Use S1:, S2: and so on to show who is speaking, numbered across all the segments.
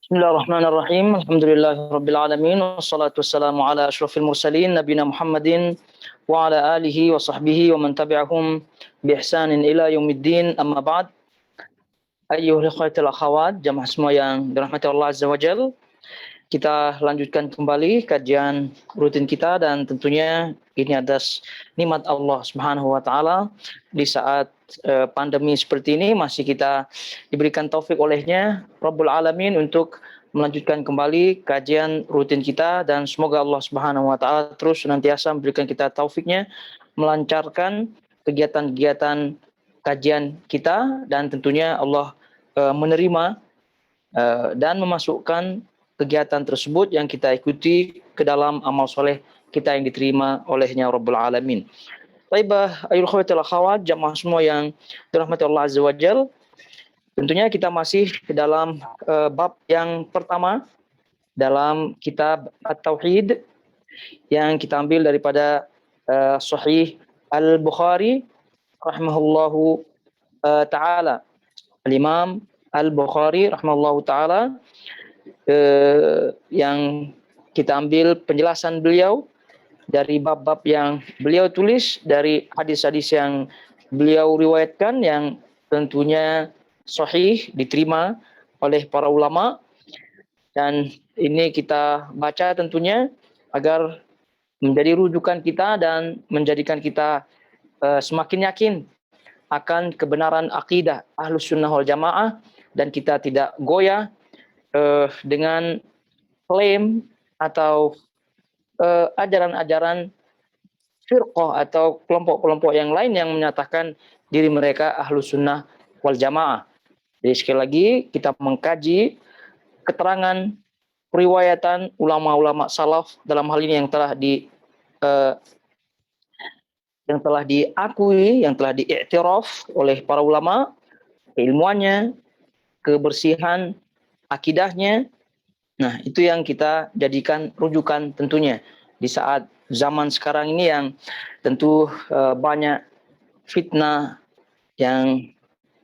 S1: Bismillahirrahmanirrahim. Alhamdulillahirabbil alamin wassalatu wassalamu ala asyrafil mursalin nabiyina Muhammadin wa ala alihi wa sahbihi wa man tabi'ahum bi ihsanin ila yaumiddin. Amma ba'd. Ayyuhal ikhwatul akhawat, jamaah semua yang dirahmati Allah Azza wa Jalla. Kita lanjutkan kembali kajian rutin kita dan tentunya ini atas nikmat Allah Subhanahu wa taala di saat pandemi seperti ini masih kita diberikan taufik olehnya Rabbul Alamin untuk melanjutkan kembali kajian rutin kita, dan semoga Allah Subhanahu wa taala terus senantiasa memberikan kita taufiknya melancarkan kegiatan-kegiatan kajian kita, dan tentunya Allah menerima dan memasukkan kegiatan tersebut yang kita ikuti ke dalam amal soleh kita yang diterima olehnya Rabbul Alamin. Baiklah, ayuhal khawatil akhawat, jamaah semua yang dirahmati Allah Azza wa Jalla. Tentunya kita masih dalam bab yang pertama dalam kitab At-Tauhid yang kita ambil daripada Sahih Al-Bukhari rahimahullahu ta'ala. Al-Imam Al-Bukhari rahimahullahu ta'ala, yang kita ambil penjelasan beliau dari bab-bab yang beliau tulis, dari hadis-hadis yang beliau riwayatkan yang tentunya sahih, diterima oleh para ulama, dan ini kita baca tentunya agar menjadi rujukan kita dan menjadikan kita semakin yakin akan kebenaran akidah Ahlus Sunnah wal Jamaah, dan kita tidak goyah dengan klaim atau ajaran-ajaran firqah atau kelompok-kelompok yang lain yang menyatakan diri mereka Ahlus Sunnah wal Jamaah. Jadi sekali lagi kita mengkaji keterangan periwayatan ulama-ulama salaf dalam hal ini yang telah diakui, yang telah diiktiraf oleh para ulama, keilmuannya, kebersihan akidahnya. Nah, itu yang kita jadikan rujukan tentunya di saat zaman sekarang ini yang tentu banyak fitnah, yang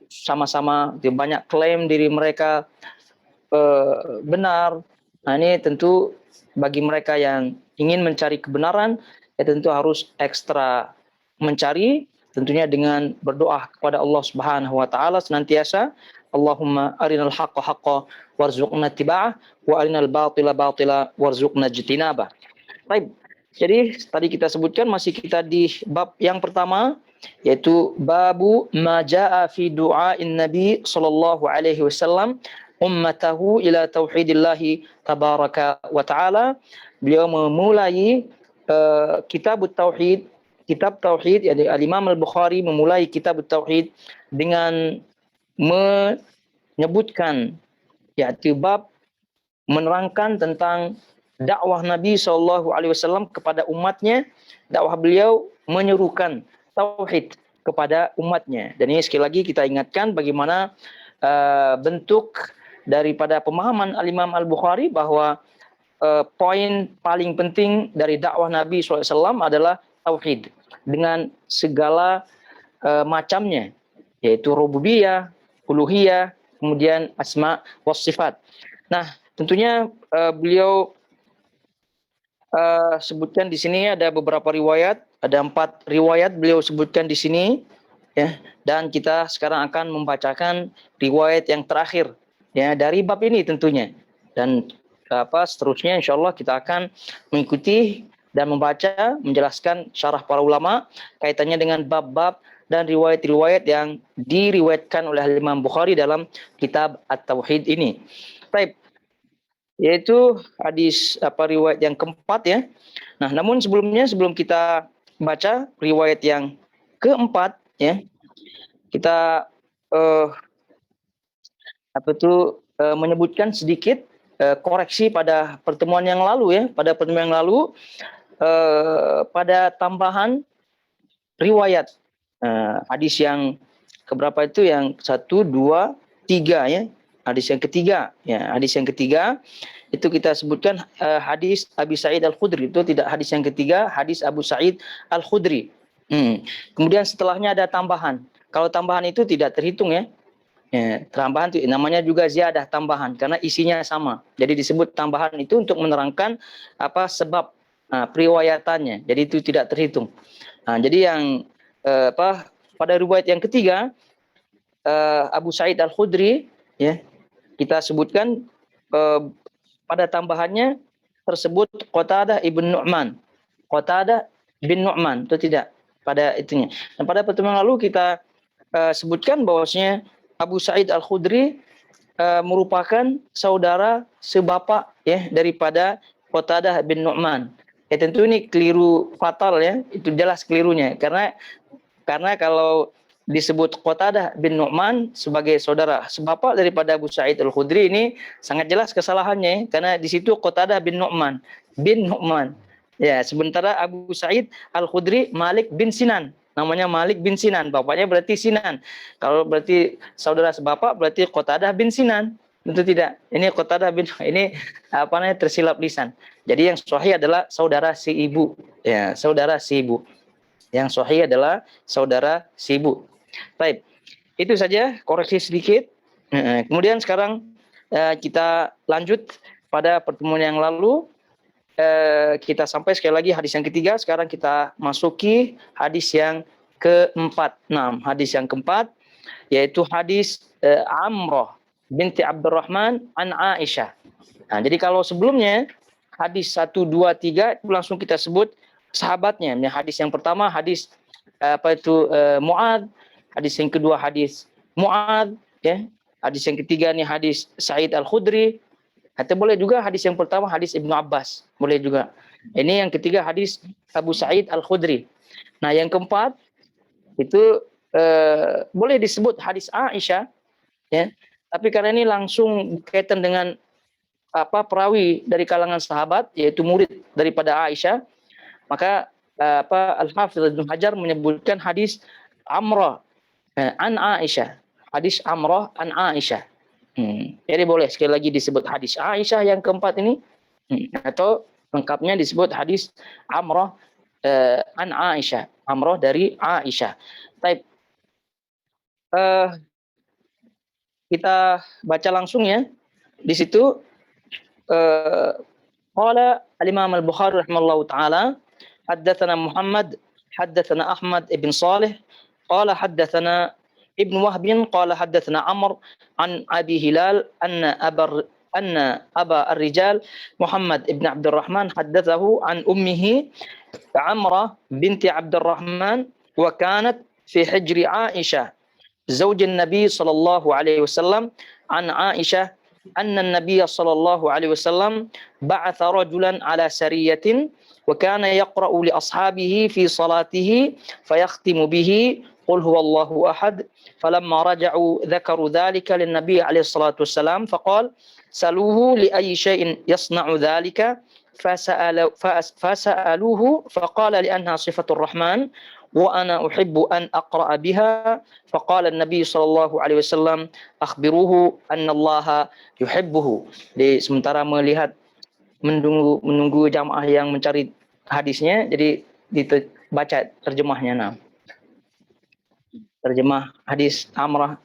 S1: sama-sama banyak klaim diri mereka benar. Nah, ini tentu bagi mereka yang ingin mencari kebenaran, ya tentu harus ekstra mencari, tentunya dengan berdoa kepada Allah Subhanahu wa taala senantiasa, Allahumma arinal haqqa haqqa warzuqna ittiba'ah wa arinal batila batila warzuqna ijtinabah. Baik. Jadi tadi kita sebutkan masih kita di bab yang pertama, yaitu babu ma jaa fi du'ain nabi sallallahu alaihi wasallam ummatahu ila tauhidillahi tabaraka wa taala. Beliau memulai kitab tauhid, yakni Al-Imam Al-Bukhari memulai kitab tauhid dengan menyebutkan, yaitu bab menerangkan tentang dakwah Nabi SAW kepada umatnya. Dakwah beliau menyerukan tauhid kepada umatnya. Dan ini sekali lagi kita ingatkan bagaimana bentuk daripada pemahaman Al-Imam Al-Bukhari bahwa poin paling penting dari dakwah Nabi SAW adalah tauhid dengan segala macamnya, yaitu rububiyah, uluhiyah, kemudian asma was sifat. Nah, tentunya beliau sebutkan di sini ada beberapa riwayat, ada 4 riwayat beliau sebutkan di sini, ya. Dan kita sekarang akan membacakan riwayat yang terakhir, ya, dari bab ini tentunya. Dan seterusnya insyaallah kita akan mengikuti dan membaca, menjelaskan syarah para ulama kaitannya dengan bab-bab dan riwayat-riwayat yang diriwayatkan oleh Imam Bukhari dalam kitab At-Tauhid ini. Baik. Yaitu hadis riwayat yang keempat, ya. Nah, namun sebelum kita baca riwayat yang keempat, ya, kita menyebutkan sedikit koreksi pada pertemuan yang lalu, ya. Pada pertemuan yang lalu pada tambahan riwayat hadis yang keberapa itu, yang 1, 2, 3, ya. Hadis yang ketiga, ya. Hadis yang ketiga itu kita sebutkan hadis Abi Sa'id Al-Khudri. Itu tidak hadis yang ketiga, hadis Abu Sa'id Al-Khudri. Kemudian setelahnya ada tambahan. Kalau tambahan itu tidak terhitung, ya. Ya, tambahan itu namanya juga ziyadah, tambahan, karena isinya sama. Jadi disebut tambahan itu untuk menerangkan apa sebab periwayatannya. Jadi itu tidak terhitung. Jadi yang pada riwayat yang ketiga Abu Sa'id Al-Khudri, ya, kita sebutkan pada tambahannya tersebut Qatadah ibn Nu'man. Qatadah bin Nu'man itu tidak pada itunya. Dan pada pertemuan lalu kita sebutkan bahwasanya Abu Sa'id Al-Khudri merupakan saudara sebapak ya daripada Qatadah bin Nu'man. Ya tentu ini keliru fatal ya, itu jelas kelirunya karena kalau disebut Qatadah bin Nu'man sebagai saudara sebapak daripada Abu Sa'id Al-Khudri ini sangat jelas kesalahannya karena di situ Qatadah bin Nu'man bin Nu'man. Ya, sementara Abu Sa'id Al-Khudri Malik bin Sinan. Namanya Malik bin Sinan, bapaknya berarti Sinan. Kalau berarti saudara sebapak berarti Qatadah bin Sinan. Tentu tidak. Ini Qatadah bin ini tersilap lisan. Jadi yang sahih adalah saudara si ibu. Ya, saudara si ibu. Yang sahih adalah saudara si ibu. Baik. Itu saja koreksi sedikit. Kemudian sekarang kita lanjut pada pertemuan yang lalu. Kita sampai sekali lagi hadis yang ketiga. Sekarang kita masuki hadis yang keempat. Nah, hadis yang keempat yaitu hadis Amrah binti Abdurrahman an Aisyah. Nah, jadi kalau sebelumnya hadis 1, 2, 3 itu langsung kita sebut sahabatnya. Hadis yang pertama hadis Mu'ad, hadis yang kedua hadis Mu'ad, ya. Hadis yang ketiga nih hadis Sa'id Al-Khudri. Atau boleh juga hadis yang pertama hadis Ibnu Abbas, boleh juga. Ini yang ketiga hadis Abu Sa'id Al-Khudri. Nah, yang keempat itu boleh disebut hadis Aisyah, ya. Tapi karena ini langsung kaitan dengan perawi dari kalangan sahabat, yaitu murid daripada Aisyah, maka Al-Hafidz Ibnu Hajar menyebutkan hadis Amrah an Aisyah. Hadis Amrah an Aisyah. Jadi boleh sekali lagi disebut hadis Aisyah yang keempat ini, atau lengkapnya disebut hadis Amrah an Aisyah. Amrah dari Aisyah. Baik. Kita baca langsung ya. Di situ qala al-Imam Al-Bukhari rahimallahu taala, haddatsana Muhammad, haddatsana Ahmad ibn Salih, qala haddatsana Ibn Wahb qala haddatsana Amr an Abi Hilal anna Aba Ar-Rijal Muhammad ibn Abdurrahman haddatsahu an ummihi Amrah binti Abdurrahman wa kanat fi hijri Aisyah زوج النبي صلى الله عليه وسلم عن عائشة أن النبي صلى الله عليه وسلم بعث رجلا على سرية وكان يقرأ لأصحابه في صلاته فيختم به قل هو الله أحد فلما رجعوا ذكروا ذلك للنبي عليه الصلاة والسلام فقال سألوه لأي شيء يصنع ذلك فسألوه فقال لأنها صفة الرحمن وأنا أحب أن أقرأ بها فقال النبي صلى الله عليه وسلم أخبروه أن الله يحبه. Sementara melihat menunggu jamaah yang mencari hadisnya, jadi dibaca terjemahnya. Nah, terjemah hadis Amrah.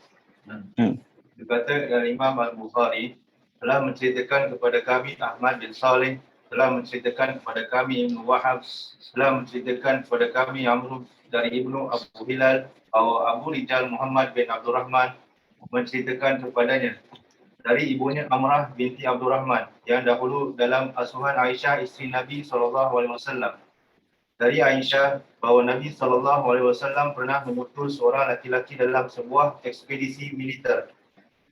S2: Berkata Imam Al-Bukhari telah menceritakan kepada kami Ahmad bin Saleh, telah menceritakan kepada kami Ibnu Wahab, telah menceritakan kepada kami Amr dari Ibnu Abu Hilal atau Abu Rijal Muhammad bin Abdurrahman menceritakan kepadanya dari ibunya Amrah binti Abdurrahman yang dahulu dalam asuhan Aisyah isteri Nabi SAW. Dari Aisyah bahawa Nabi SAW pernah mengutus seorang laki-laki dalam sebuah ekspedisi militer.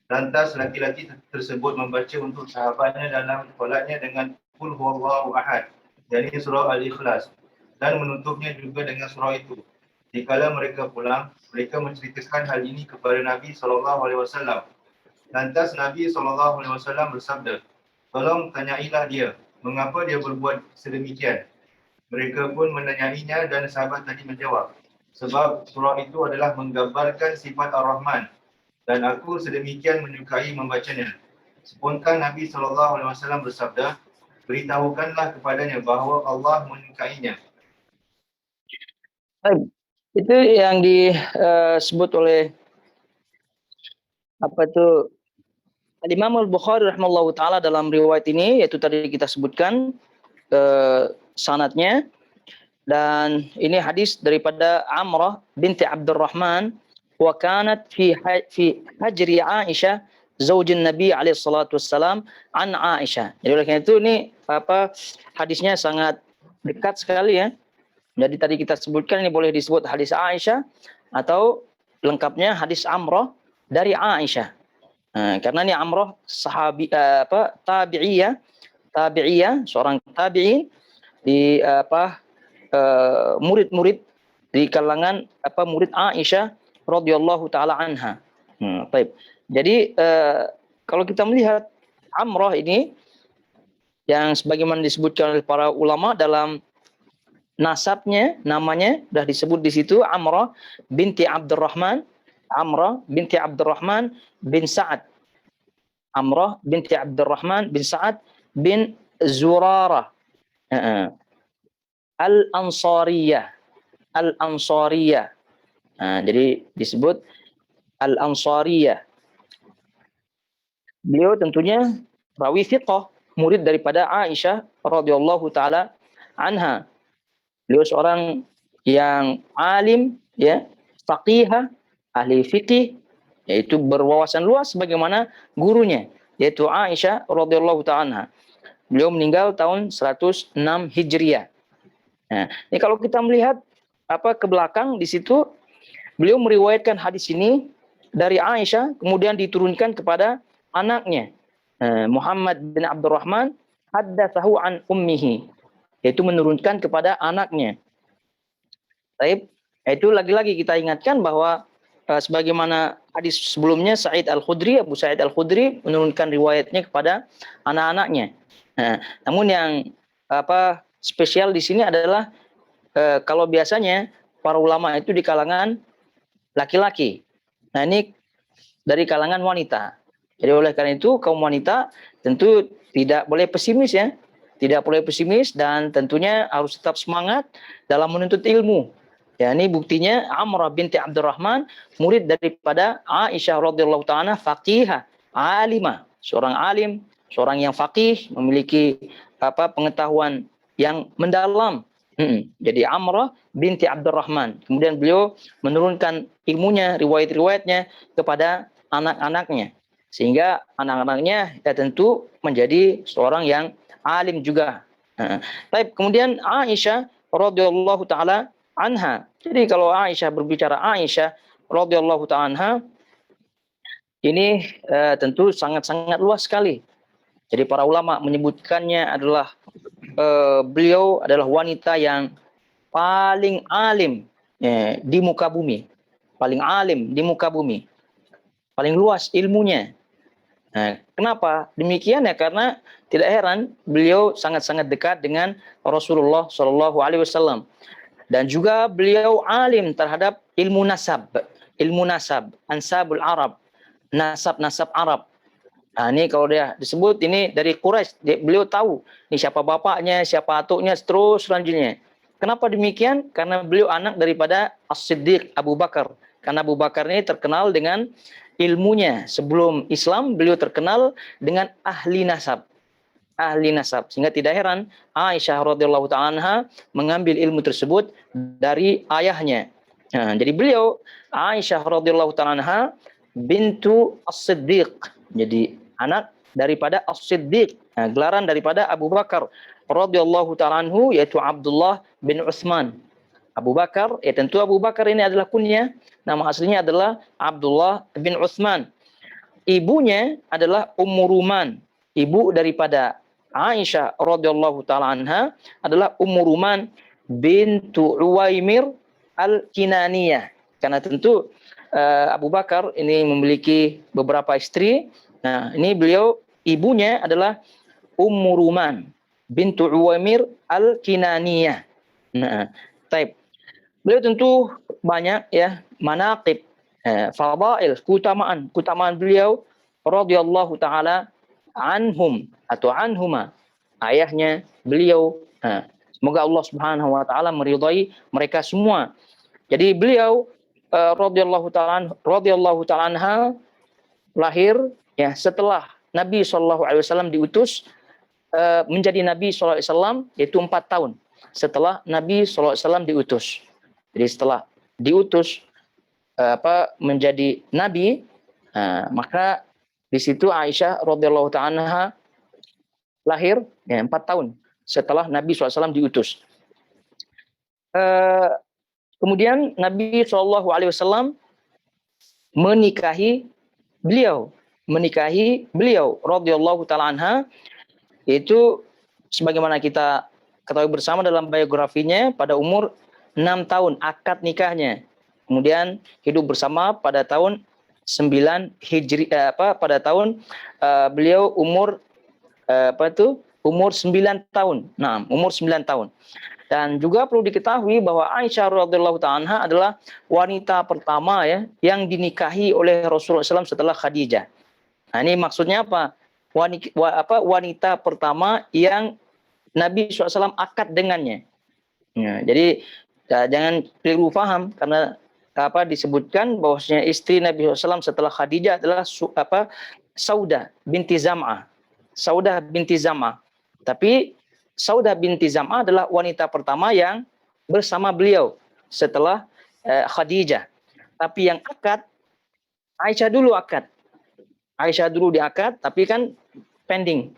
S2: Lantas laki-laki tersebut membaca untuk sahabatnya dalam solatnya dengan Qul huwallahu ahad, yakni surah Al-Ikhlas, dan menutupnya juga dengan surah itu. Dikala mereka pulang, mereka menceritakan hal ini kepada Nabi SAW. Lantas Nabi SAW bersabda, tolong tanyailah dia, mengapa dia berbuat sedemikian. Mereka pun menanyainya dan sahabat tadi menjawab, sebab surah itu adalah menggambarkan sifat Ar-Rahman dan aku sedemikian menyukai membacanya. Spontan Nabi SAW bersabda, beritahukanlah kepadanya bahawa Allah menyukainya.
S1: Baik. Itu yang disebut oleh apa itu Al-Imam Al-Bukhari rahimahullahu taala dalam riwayat ini, yaitu tadi kita sebutkan sanadnya, dan ini hadis daripada Amrah binti Abdurrahman, wa kanat fi hajri Aisyah zaujin Nabi alaihi salatu wassalam an Aisyah. Jadi oleh karena itu ini hadisnya sangat dekat sekali ya. Jadi tadi kita sebutkan ini boleh disebut hadis Aisyah atau lengkapnya hadis Amrah dari Aisyah. Karena ini Amrah tabi'iyah, seorang tabi'in di murid-murid di kalangan murid Aisyah radhiyallahu taala anha. Baik. Jadi kalau kita melihat Amrah ini yang sebagaimana disebutkan oleh para ulama dalam nasabnya, namanya sudah disebut di situ, Amrah binti Abdurrahman bin Sa'ad. Amrah binti Abdurrahman bin Sa'ad bin Zurarah. Al-Ansariyah. Jadi disebut Al-Ansariyah. Beliau tentunya rawi thiqah, murid daripada Aisyah radhiyallahu taala anha. Beliau seorang yang alim, ya, faqihah, ahli fikih, yaitu berwawasan luas sebagaimana gurunya, yaitu Aisyah radhiyallahu taala anha. Beliau meninggal tahun 106 Hijriah. Nah, ini kalau kita melihat ke belakang di situ, beliau meriwayatkan hadis ini dari Aisyah, kemudian diturunkan kepada anaknya Muhammad bin Abdurrahman, haddatsahu an ummihi, yaitu menurunkan kepada anaknya. Baik, itu lagi-lagi kita ingatkan bahwa sebagaimana hadis sebelumnya Abu Sa'id Al-Khudri menurunkan riwayatnya kepada anak-anaknya. Namun yang spesial di sini adalah kalau biasanya para ulama itu di kalangan laki-laki. Nah, ini dari kalangan wanita. Jadi oleh karena itu kaum wanita tentu tidak boleh pesimis ya. Tidak boleh pesimis dan tentunya harus tetap semangat dalam menuntut ilmu. Ya, ini buktinya Amrah binti Abdurrahman, murid daripada Aisyah radhiyallahu taala, faqihah, alimah, seorang alim, seorang yang faqih, memiliki pengetahuan yang mendalam. Jadi Amrah binti Abdurrahman. Kemudian beliau menurunkan ilmunya, riwayat-riwayatnya kepada anak-anaknya. Sehingga anak-anaknya ya tentu menjadi seorang yang alim juga. Baik, kemudian Aisyah radhiyallahu taala anha. Jadi kalau Aisyah, berbicara Aisyah radhiyallahu taala anha, ini tentu sangat-sangat luas sekali. Jadi para ulama menyebutkannya adalah beliau adalah wanita yang paling alim di muka bumi. Paling alim di muka bumi. Paling luas ilmunya. Nah, kenapa demikian ya? Karena tidak heran beliau sangat-sangat dekat dengan Rasulullah Shallallahu Alaihi Wasallam, dan juga beliau alim terhadap ilmu nasab, ansabul Arab, nasab Arab. Nah, ini kalau dia disebut ini dari Quraisy, beliau tahu ini siapa bapaknya, siapa atuknya, terus selanjutnya. Kenapa demikian? Karena beliau anak daripada As-Siddiq Abu Bakar. Karena Abu Bakar ini terkenal dengan ilmunya. Sebelum Islam beliau terkenal dengan ahli nasab. Sehingga tidak heran Aisyah radhiyallahu ta'ala anha mengambil ilmu tersebut dari ayahnya. Nah, jadi beliau Aisyah radhiyallahu ta'ala anha bintu As-Siddiq. Jadi anak daripada As-Siddiq. Nah, gelaran daripada Abu Bakar radhiyallahu ta'ala anhu, yaitu Abdullah bin Utsman. Abu Bakar, ya tentu Abu Bakar ini adalah kunyah, nama aslinya adalah Abdullah bin Utsman. Ibunya adalah Ummu Ruman, ibu daripada Aisyah radhiyallahu taala anha adalah Ummu Ruman bintu Uwaimir al-Kinaniyah. Karena tentu Abu Bakar ini memiliki beberapa istri. Nah, ini beliau ibunya adalah Ummu Ruman bintu Uwaimir al-Kinaniyah. Nah, taib. Beliau tentu banyak ya manaqib, fadail, keutamaan beliau radhiyallahu taala anhum atau anhuma, ayahnya beliau. Semoga Allah Subhanahu wa taala meridai mereka semua. Jadi beliau radhiyallahu taala anha lahir ya setelah Nabi SAW diutus menjadi Nabi SAW, yaitu 4 tahun setelah Nabi SAW diutus. Jadi setelah diutus menjadi Nabi, maka di situ Aisyah radhiyallahu ta'ala lahir ya, 4 tahun setelah Nabi SAW diutus. Kemudian Nabi SAW menikahi beliau radhiyallahu ta'ala anha, yaitu sebagaimana kita ketahui bersama dalam biografinya, pada umur 6 tahun akad nikahnya. Kemudian hidup bersama pada tahun 9 Hijri, pada tahun beliau umur umur 9 tahun. Nah, umur 9 tahun. Dan juga perlu diketahui bahwa Aisyah radhiyallahu ta'ala adalah wanita pertama ya yang dinikahi oleh Rasulullah SAW setelah Khadijah. Nah, ini maksudnya apa? Wanita pertama yang Nabi SAW akad dengannya. Ya, jadi jangan keliru paham, karena disebutkan bahwasanya istri Nabi SAW setelah Khadijah adalah Saudah binti Zam'ah. Saudah binti Zam'ah. Tapi Saudah binti Zam'ah adalah wanita pertama yang bersama beliau setelah Khadijah. Tapi yang akad, Aisyah dulu akad. Aisyah dulu diakad, tapi kan pending.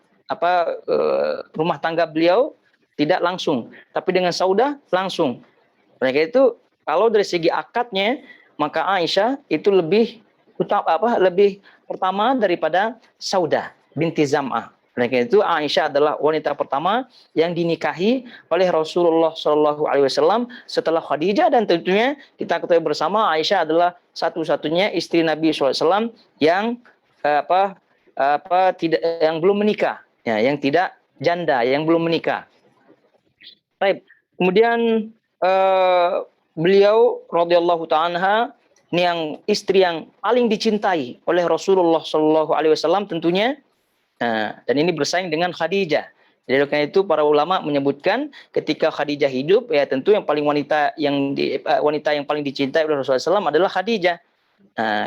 S1: Rumah tangga beliau tidak langsung. Tapi dengan Saudah langsung. Mereka itu kalau dari segi akadnya, maka Aisyah itu lebih pertama daripada Saudah binti Zam'ah. Mereka itu Aisyah adalah wanita pertama yang dinikahi oleh Rasulullah SAW setelah Khadijah, dan tentunya kita ketahui bersama Aisyah adalah satu-satunya istri Nabi SAW yang yang belum menikah, ya, yang tidak janda, yang belum menikah. Baik. Kemudian beliau radhiyallahu ta'ala ini yang istri yang paling dicintai oleh Rasulullah SAW tentunya. Dan ini bersaing dengan Khadijah. Jadi karena itu para ulama menyebutkan ketika Khadijah hidup, ya tentu yang paling wanita yang paling dicintai oleh Rasulullah SAW adalah Khadijah.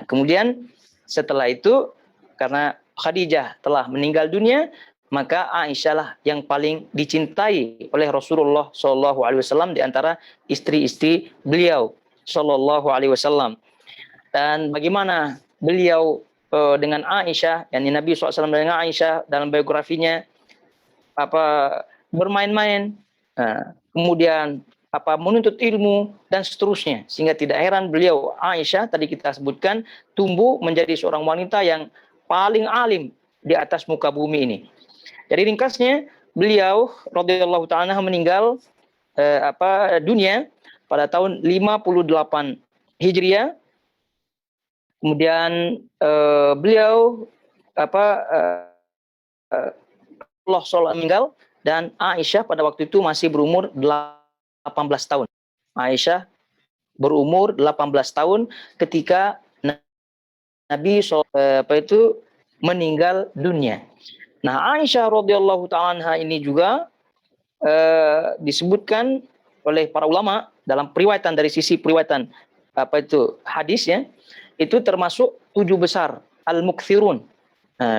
S1: Kemudian setelah itu, karena Khadijah telah meninggal dunia, maka Aisyah lah yang paling dicintai oleh Rasulullah SAW di antara istri-istri beliau Sallallahu Alaihi Wasallam. Dan bagaimana beliau dengan Aisyah, yakni Nabi SAW dengan Aisyah dalam biografinya bermain-main, kemudian menuntut ilmu dan seterusnya, sehingga tidak heran beliau Aisyah tadi kita sebutkan tumbuh menjadi seorang wanita yang paling alim di atas muka bumi ini. Jadi ringkasnya beliau radhiyallahu ta'ala meninggal dunia pada tahun 58 Hijriah. Kemudian beliau Allah SAW meninggal, dan Aisyah pada waktu itu masih berumur 18 tahun. Aisyah berumur 18 tahun ketika Nabi SAW meninggal dunia. Nah, Aisyah radhiyallahu ta'ala ini juga disebutkan oleh para ulama dalam periwayatan, dari sisi periwayatan hadis ya, itu termasuk 7 besar al-mukthirun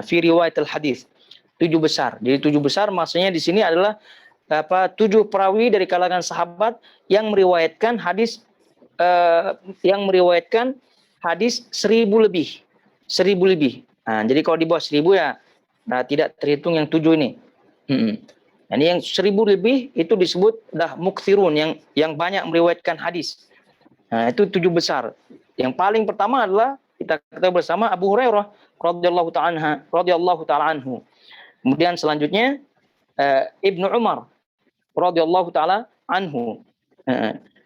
S1: fi riwayat al-hadis. 7 besar. Jadi 7 besar maksudnya di sini adalah 7 perawi dari kalangan sahabat yang meriwayatkan hadis 1000 lebih. 1000 lebih. Jadi kalau di bawah 1000 ya tidak terhitung yang 7 ini. Ini yang 1000 lebih itu disebut dah mukthirun, yang banyak meriwayatkan hadis. Itu 7 besar. Yang paling pertama adalah kita ketahui bersama Abu Hurairah radhiyallahu ta'ala anhu. Kemudian selanjutnya Ibnu Umar radhiyallahu ta'ala anhu.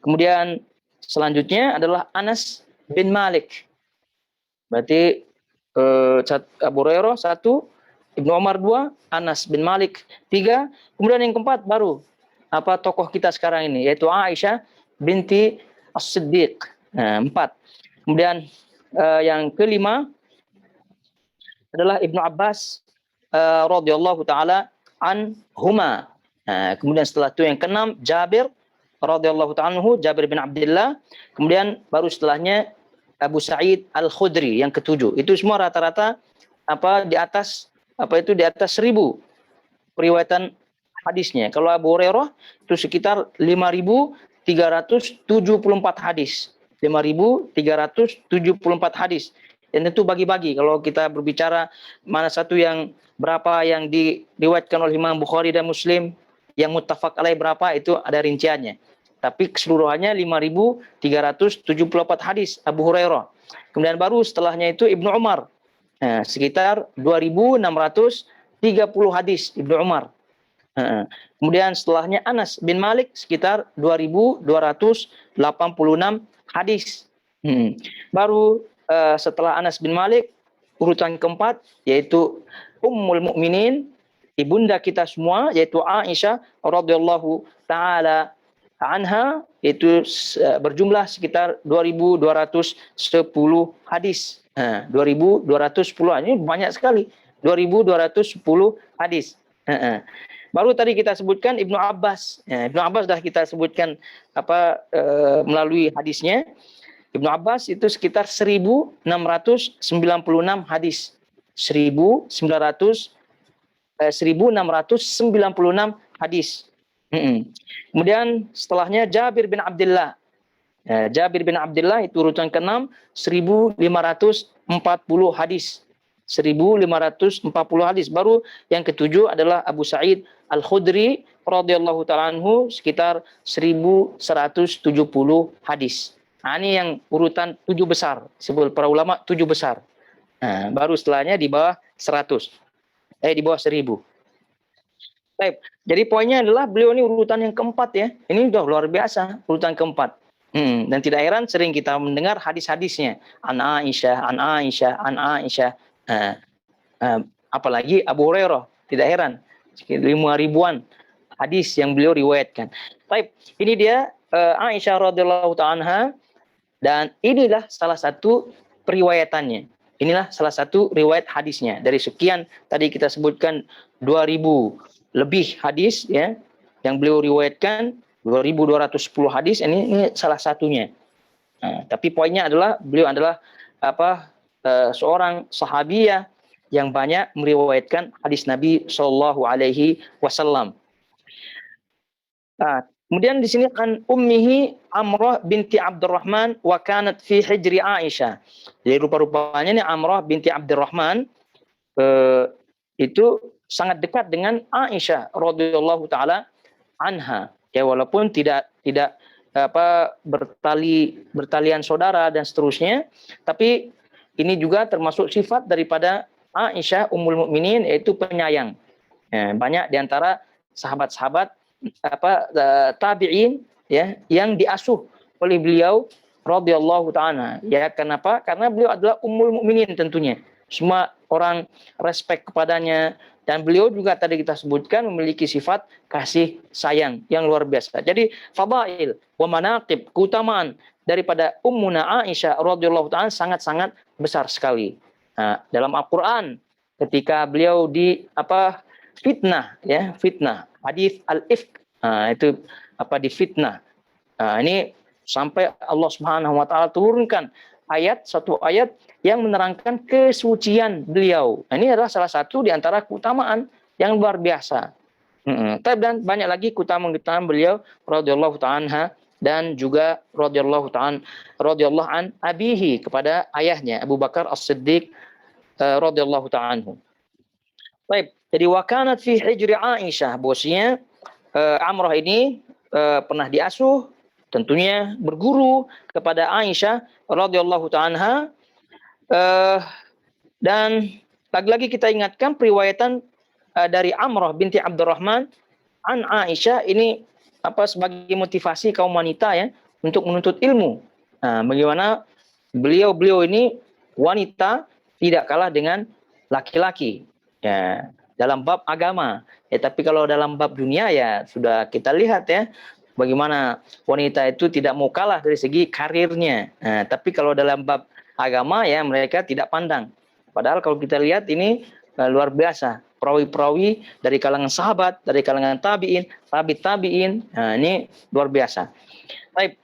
S1: Kemudian selanjutnya adalah Anas bin Malik. Berarti Abu Hurairah 1, Ibnu Umar 2, Anas bin Malik 3. Kemudian yang keempat baru tokoh kita sekarang ini, yaitu Aisyah binti As-Siddiq. 4. Kemudian yang kelima adalah Ibnu Abbas radhiyallahu taala anhuma. Kemudian setelah itu yang keenam Jabir radhiyallahu ta'ala anhu, Jabir bin Abdullah. Kemudian baru setelahnya Abu Sa'id Al-Khudri yang ketujuh. Itu semua rata-rata di atas 1000 periwayatan hadisnya. Kalau Abu Hurairah itu sekitar 5.374 hadis. 5.374 hadis. Dan itu bagi-bagi. Kalau kita berbicara mana satu yang berapa yang diriwayatkan oleh Imam Bukhari dan Muslim, yang muttafaq alaih berapa, itu ada rinciannya. Tapi keseluruhannya 5.374 hadis Abu Hurairah. Kemudian baru setelahnya itu Ibnu Umar. Sekitar 2.630 hadis Ibnu Umar. Kemudian setelahnya Anas bin Malik sekitar 2.286 hadis. Baru setelah Anas bin Malik urutan keempat yaitu Ummul Mukminin, ibunda kita semua, yaitu Aisyah radhiyallahu taala anha, itu berjumlah sekitar 2.210 hadis. 2.210, ini banyak sekali. 2.210 hadis. Baru tadi kita sebutkan Ibnu Abbas. Ibnu Abbas dah kita sebutkan melalui hadisnya. Ibnu Abbas itu sekitar 1.696 hadis. 1.696 hadis. Kemudian setelahnya Jabir bin Abdullah. Jabir bin Abdullah itu urutan ke-6, 1.540 hadis. 1.540 hadis. Baru yang ketujuh adalah Abu Sa'id Al-Khudri radhiyallahu ta'ala anhu, sekitar 1.170 hadis. Ini yang urutan 7 besar. Disebut para ulama 7 besar. Baru setelahnya di bawah 100. Di bawah 1.000. Baik. Jadi poinnya adalah beliau ini urutan yang keempat ya. Ini sudah luar biasa, urutan keempat. Dan tidak heran sering kita mendengar hadis-hadisnya. An Aisyah, an Aisyah, an Aisyah. Apalagi Abu Hurairah, tidak heran. 5.000-an hadis yang beliau riwayatkan. Baik, ini dia Aisyah radhiyallahu ta'ala anha, dan inilah salah satu periwayatannya. Inilah salah satu riwayat hadisnya. Dari sekian tadi kita sebutkan 2.000 lebih hadis ya yang beliau riwayatkan, 2.210 hadis, ini salah satunya. Tapi poinnya adalah beliau adalah seorang sahabiyah yang banyak meriwayatkan hadis Nabi Shallallahu Alaihi Wasallam. Kemudian di sini kan ummihi Amrah binti Abdurrahman wa kanat fi hijri Aisyah. Jadi rupa-rupanya ini Amrah binti Abdurrahman itu sangat dekat dengan Aisyah radhiyallahu taala anha. Ya, walaupun tidak bertalian saudara dan seterusnya, tapi ini juga termasuk sifat daripada Aisyah Ummul Mukminin, yaitu penyayang. Banyak diantara sahabat-sahabat tabi'in ya yang diasuh oleh beliau radhiyallahu ta'ala. Ya, kenapa? Karena beliau adalah Ummul Mukminin tentunya. Semua orang respect kepadanya, dan beliau juga tadi kita sebutkan memiliki sifat kasih sayang yang luar biasa. Jadi fadail wa manaqib, keutamaan daripada Ummuna Aisyah radhiyallahu ta'ala sangat-sangat besar sekali. Dalam Al-Qur'an ketika beliau fitnah hadis al-ifk, itu difitnah. Ini sampai Allah Subhanahu wa taala turunkan satu ayat yang menerangkan kesucian beliau. Ini adalah salah satu di antara keutamaan yang luar biasa. Dan banyak lagi keutamaan beliau radhiyallahu ta'ala, dan juga radhiyallahu an abihi, kepada ayahnya Abu Bakar As-Siddiq radhiyallahu ta'ala anhu. Baik, jadi wa kanat fi hijri Aisyah, bosnya Amrah ini pernah diasuh, tentunya berguru kepada Aisyah radhiyallahu ta'ala. Dan lagi-lagi kita ingatkan periwayatan dari Amrah binti Abdurrahman an Aisyah ini sebagai motivasi kaum wanita ya untuk menuntut ilmu. Bagaimana beliau ini wanita tidak kalah dengan laki-laki ya dalam bab agama. Tapi kalau dalam bab dunia ya sudah kita lihat ya bagaimana wanita itu tidak mau kalah dari segi karirnya. Tapi kalau dalam bab agama ya mereka tidak pandang. Padahal kalau kita lihat ini luar biasa. Perawi-perawi dari kalangan sahabat, dari kalangan tabi'in, tabi'in. Ini luar biasa. Baik.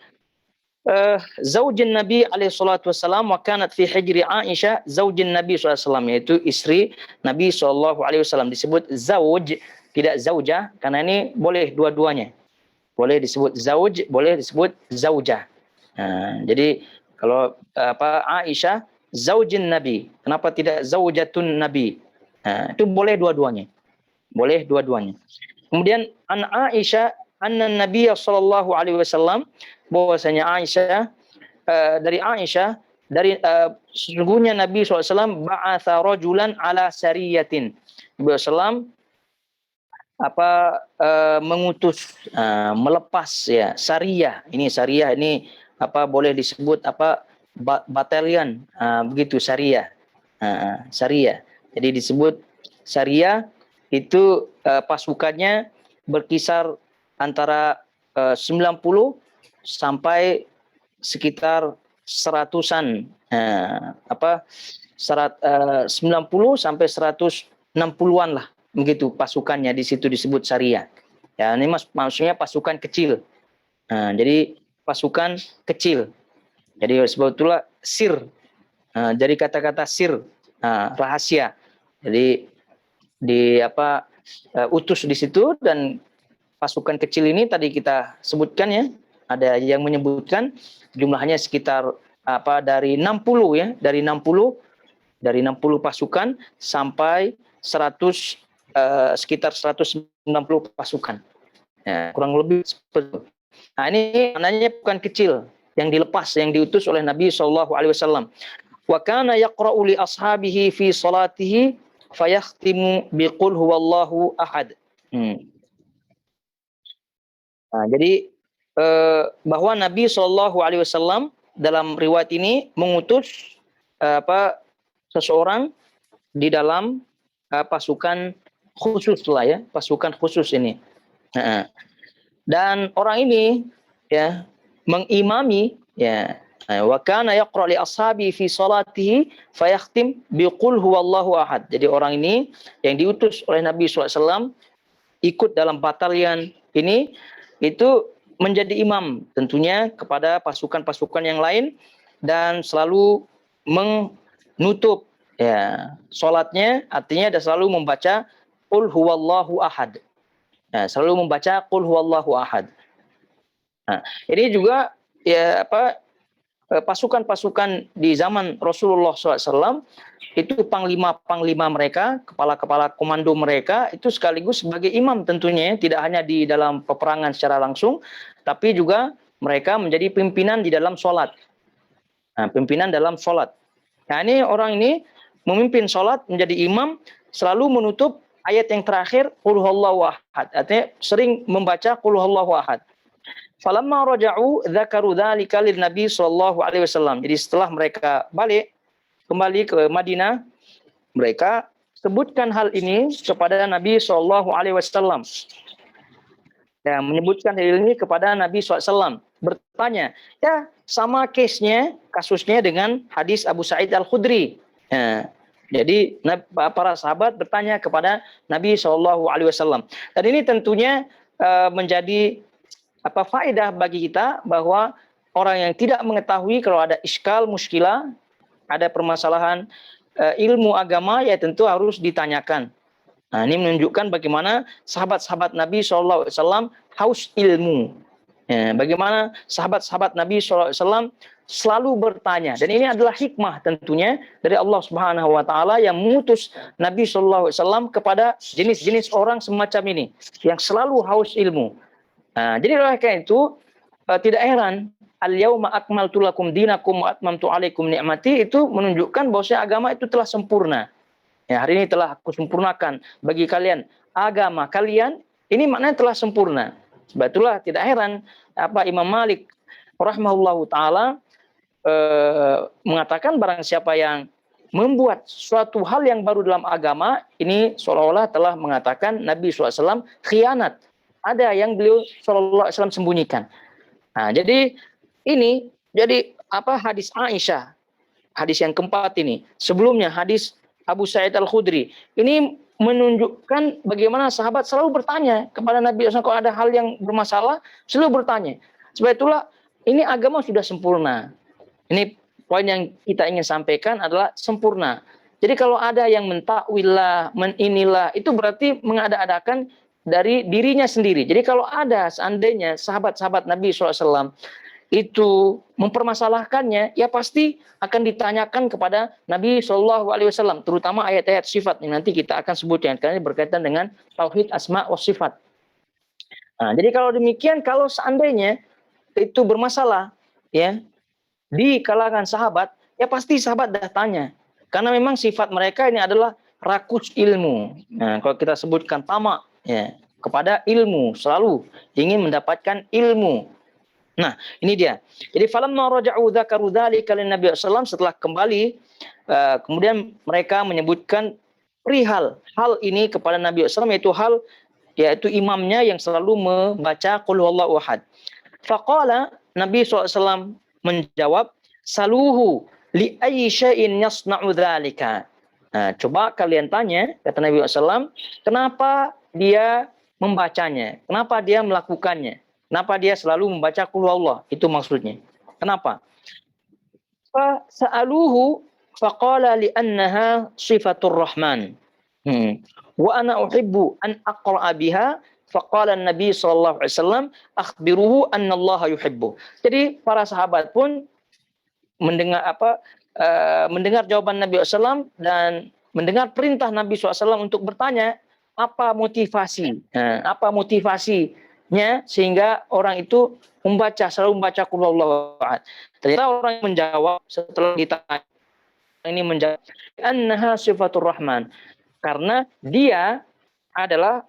S1: zaujin Nabi alaihi salatu wassalam wa kanat fi hijri Aisyah zaujin Nabi sallallahu alaihi wasallam, yaitu istri Nabi sallallahu alaihi wasallam. Disebut zauj, tidak zaujah, karena ini boleh dua-duanya. Boleh disebut zauj, boleh disebut zaujah. Jadi kalau Aisyah zaujin Nabi, kenapa tidak zaujatun Nabi? Itu boleh dua-duanya. Boleh dua-duanya. Kemudian an Aisyah anna Nabi sallallahu alaihi wasallam, bahwasanya Aisyah dari Aisyah sesungguhnya Nabi SAW ba'atha rajulan ala sariyatin. Nabi SAW mengutus, melepas ya, sariyah. Ini sariyah ini boleh disebut batalion, begitu sariyah. Sariyah. Jadi disebut sariyah itu pasukannya berkisar antara 90 sampai sekitar 100-an, 90 sampai 160-an lah, begitu pasukannya, di situ disebut syariah. Ya, ini maksudnya pasukan kecil. Jadi pasukan kecil. Jadi sebetulnya sir. Dari kata-kata sir, rahasia. Jadi utus di situ, dan pasukan kecil ini tadi kita sebutkan ya, ada yang menyebutkan jumlahnya sekitar dari 60 ya, dari 60 pasukan sampai 100, sekitar 190 pasukan. Ya, kurang lebih seperti itu. Nah, ini maknanya bukan kecil yang dilepas, yang diutus oleh Nabi sallallahu alaihi wasallam. Wa kana yaqra'u li ashabihi fi salatihi fayakhtimu biqul huwallahu ahad. Nah, jadi bahwa Nabi Shallallahu Alaihi Wasallam dalam riwayat ini mengutus seseorang di dalam pasukan khusus lah ya, pasukan khusus ini. Dan orang ini ya mengimami ya, wa kana yaqra li ashabi fi salatihi fayakhtim biqul huwallahu ahad. Jadi orang ini yang diutus oleh Nabi SAW ikut dalam batalion ini, itu menjadi imam tentunya kepada pasukan-pasukan yang lain, dan selalu menutup ya salatnya, artinya ada selalu membaca qul huwallahu ahad. Nah, selalu membaca qul huwallahu ahad. Nah, ini juga ya pasukan-pasukan di zaman Rasulullah SAW itu panglima-panglima mereka, kepala-kepala komando mereka itu sekaligus sebagai imam tentunya, tidak hanya di dalam peperangan secara langsung, tapi juga mereka menjadi pimpinan di dalam sholat. Nah, pimpinan dalam sholat. Nah, ini orang ini memimpin sholat, menjadi imam, selalu menutup ayat yang terakhir qul huwallahu ahad, artinya sering membaca qul huwallahu ahad. Falamma raja'u dzakaru dzalika lin Nabi sallallahu alaihi wasallam. Jadi setelah mereka kembali ke Madinah, mereka sebutkan hal ini kepada Nabi sallallahu alaihi wasallam. Ya, menyebutkan hal ini kepada Nabi SAW, bertanya, ya sama kasusnya dengan hadis Abu Sa'id Al-Khudri. Ya, jadi para sahabat bertanya kepada Nabi SAW. Dan ini tentunya menjadi faedah bagi kita, bahwa orang yang tidak mengetahui kalau ada iskal, muskilah, ada permasalahan ilmu agama, ya tentu harus ditanyakan. Nah, ini menunjukkan bagaimana sahabat-sahabat Nabi SAW haus ilmu. Ya, bagaimana sahabat-sahabat Nabi SAW selalu bertanya. Dan ini adalah hikmah tentunya dari Allah Subhanahu Wa Taala yang mengutus Nabi SAW kepada jenis-jenis orang semacam ini, yang selalu haus ilmu. Nah, jadi oleh karena itu tidak heran al-yauma akmaltu lakum dinakum wa atmamtu alaikum ni'mati, itu menunjukkan bahwa agama itu telah sempurna. Ya, hari ini telah aku sempurnakan bagi kalian agama kalian, ini maknanya telah sempurna. Sebetulnya tidak heran Imam Malik rahimahullahu taala mengatakan, barang siapa yang membuat suatu hal yang baru dalam agama, ini seolah-olah telah mengatakan Nabi SAW khianat. Ada yang beliau SAW sembunyikan. Nah, jadi ini hadis Aisyah, hadis yang keempat ini. Sebelumnya hadis Abu Sa'id Al-Khudri. Ini menunjukkan bagaimana sahabat selalu bertanya kepada Nabi SAW kalau ada hal yang bermasalah, selalu bertanya. Sebab itulah ini agama sudah sempurna. Ini poin yang kita ingin sampaikan adalah sempurna. Jadi kalau ada yang mentakwillah, meninilah, itu berarti mengada-adakan dari dirinya sendiri. Jadi kalau ada seandainya sahabat-sahabat Nabi SAW itu mempermasalahkannya, ya pasti akan ditanyakan kepada Nabi SAW, terutama ayat-ayat sifat yang nanti kita akan sebutkan karena ini berkaitan dengan tauhid asma wa sifat. Nah, jadi kalau demikian, kalau seandainya itu bermasalah, ya di kalangan sahabat, ya pasti sahabat dah tanya. Karena memang sifat mereka ini adalah rakus ilmu. Nah, kalau kita sebutkan tamak, ya, kepada ilmu, selalu ingin mendapatkan ilmu. Nah, ini dia. Jadi falamma raja'u dzakaru dzalika lin-nabi sallallahu setelah kembali kemudian mereka menyebutkan perihal hal ini kepada Nabi sallallahu yaitu imamnya yang selalu membaca qul huwallahu ahad. Faqala Nabi SAW menjawab, saluhu li ayyi syai'in yasna'u dzalika. Nah, coba kalian tanya, kata Nabi SAW, kenapa dia membacanya? Kenapa dia melakukannya? Kenapa dia selalu membaca qul huwallah? Itu maksudnya. Kenapa? Fa sa'aluhu faqala li annaha sifatur rahman. Wa ana uhibbu an aqra'a biha faqala Nabi sallallahu alaihi wasallam akhbiruhu anna Allah yuhibbu. Jadi para sahabat pun mendengar jawaban Nabi SAW dan mendengar perintah Nabi SAW untuk bertanya apa motivasinya sehingga orang itu selalu membaca qul huwallahu ahad. Ternyata orang yang menjawab setelah ditanya ini menjawab annaha sifatur rahman, karena dia adalah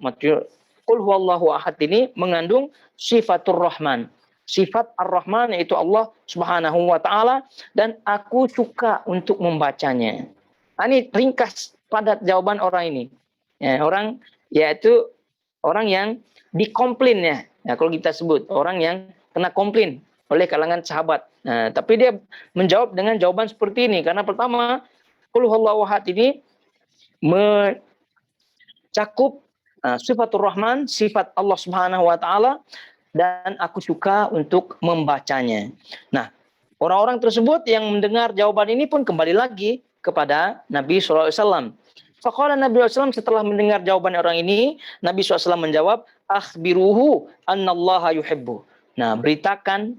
S1: qul huwallahu ahad ini mengandung sifatur rahman. Sifat Ar-Rahman yaitu Allah Subhanahu wa taala, dan aku suka untuk membacanya. Nah, ini ringkas padat jawaban orang ini. Ya, yaitu orang yang dikomplain ya. Nah, kalau kita sebut orang yang kena komplain oleh kalangan sahabat. Nah, tapi dia menjawab dengan jawaban seperti ini karena pertama qul huwallahu ahad ini mencakup sifatur Rahman, sifat Allah Subhanahu wa taala, dan aku suka untuk membacanya. Nah, orang-orang tersebut yang mendengar jawaban ini pun kembali lagi kepada Nabi SAW. Faqala Nabi SAW setelah mendengar jawaban orang ini, Nabi SAW menjawab, akhbiruhu annallaha yuhibbu. Nah, beritakan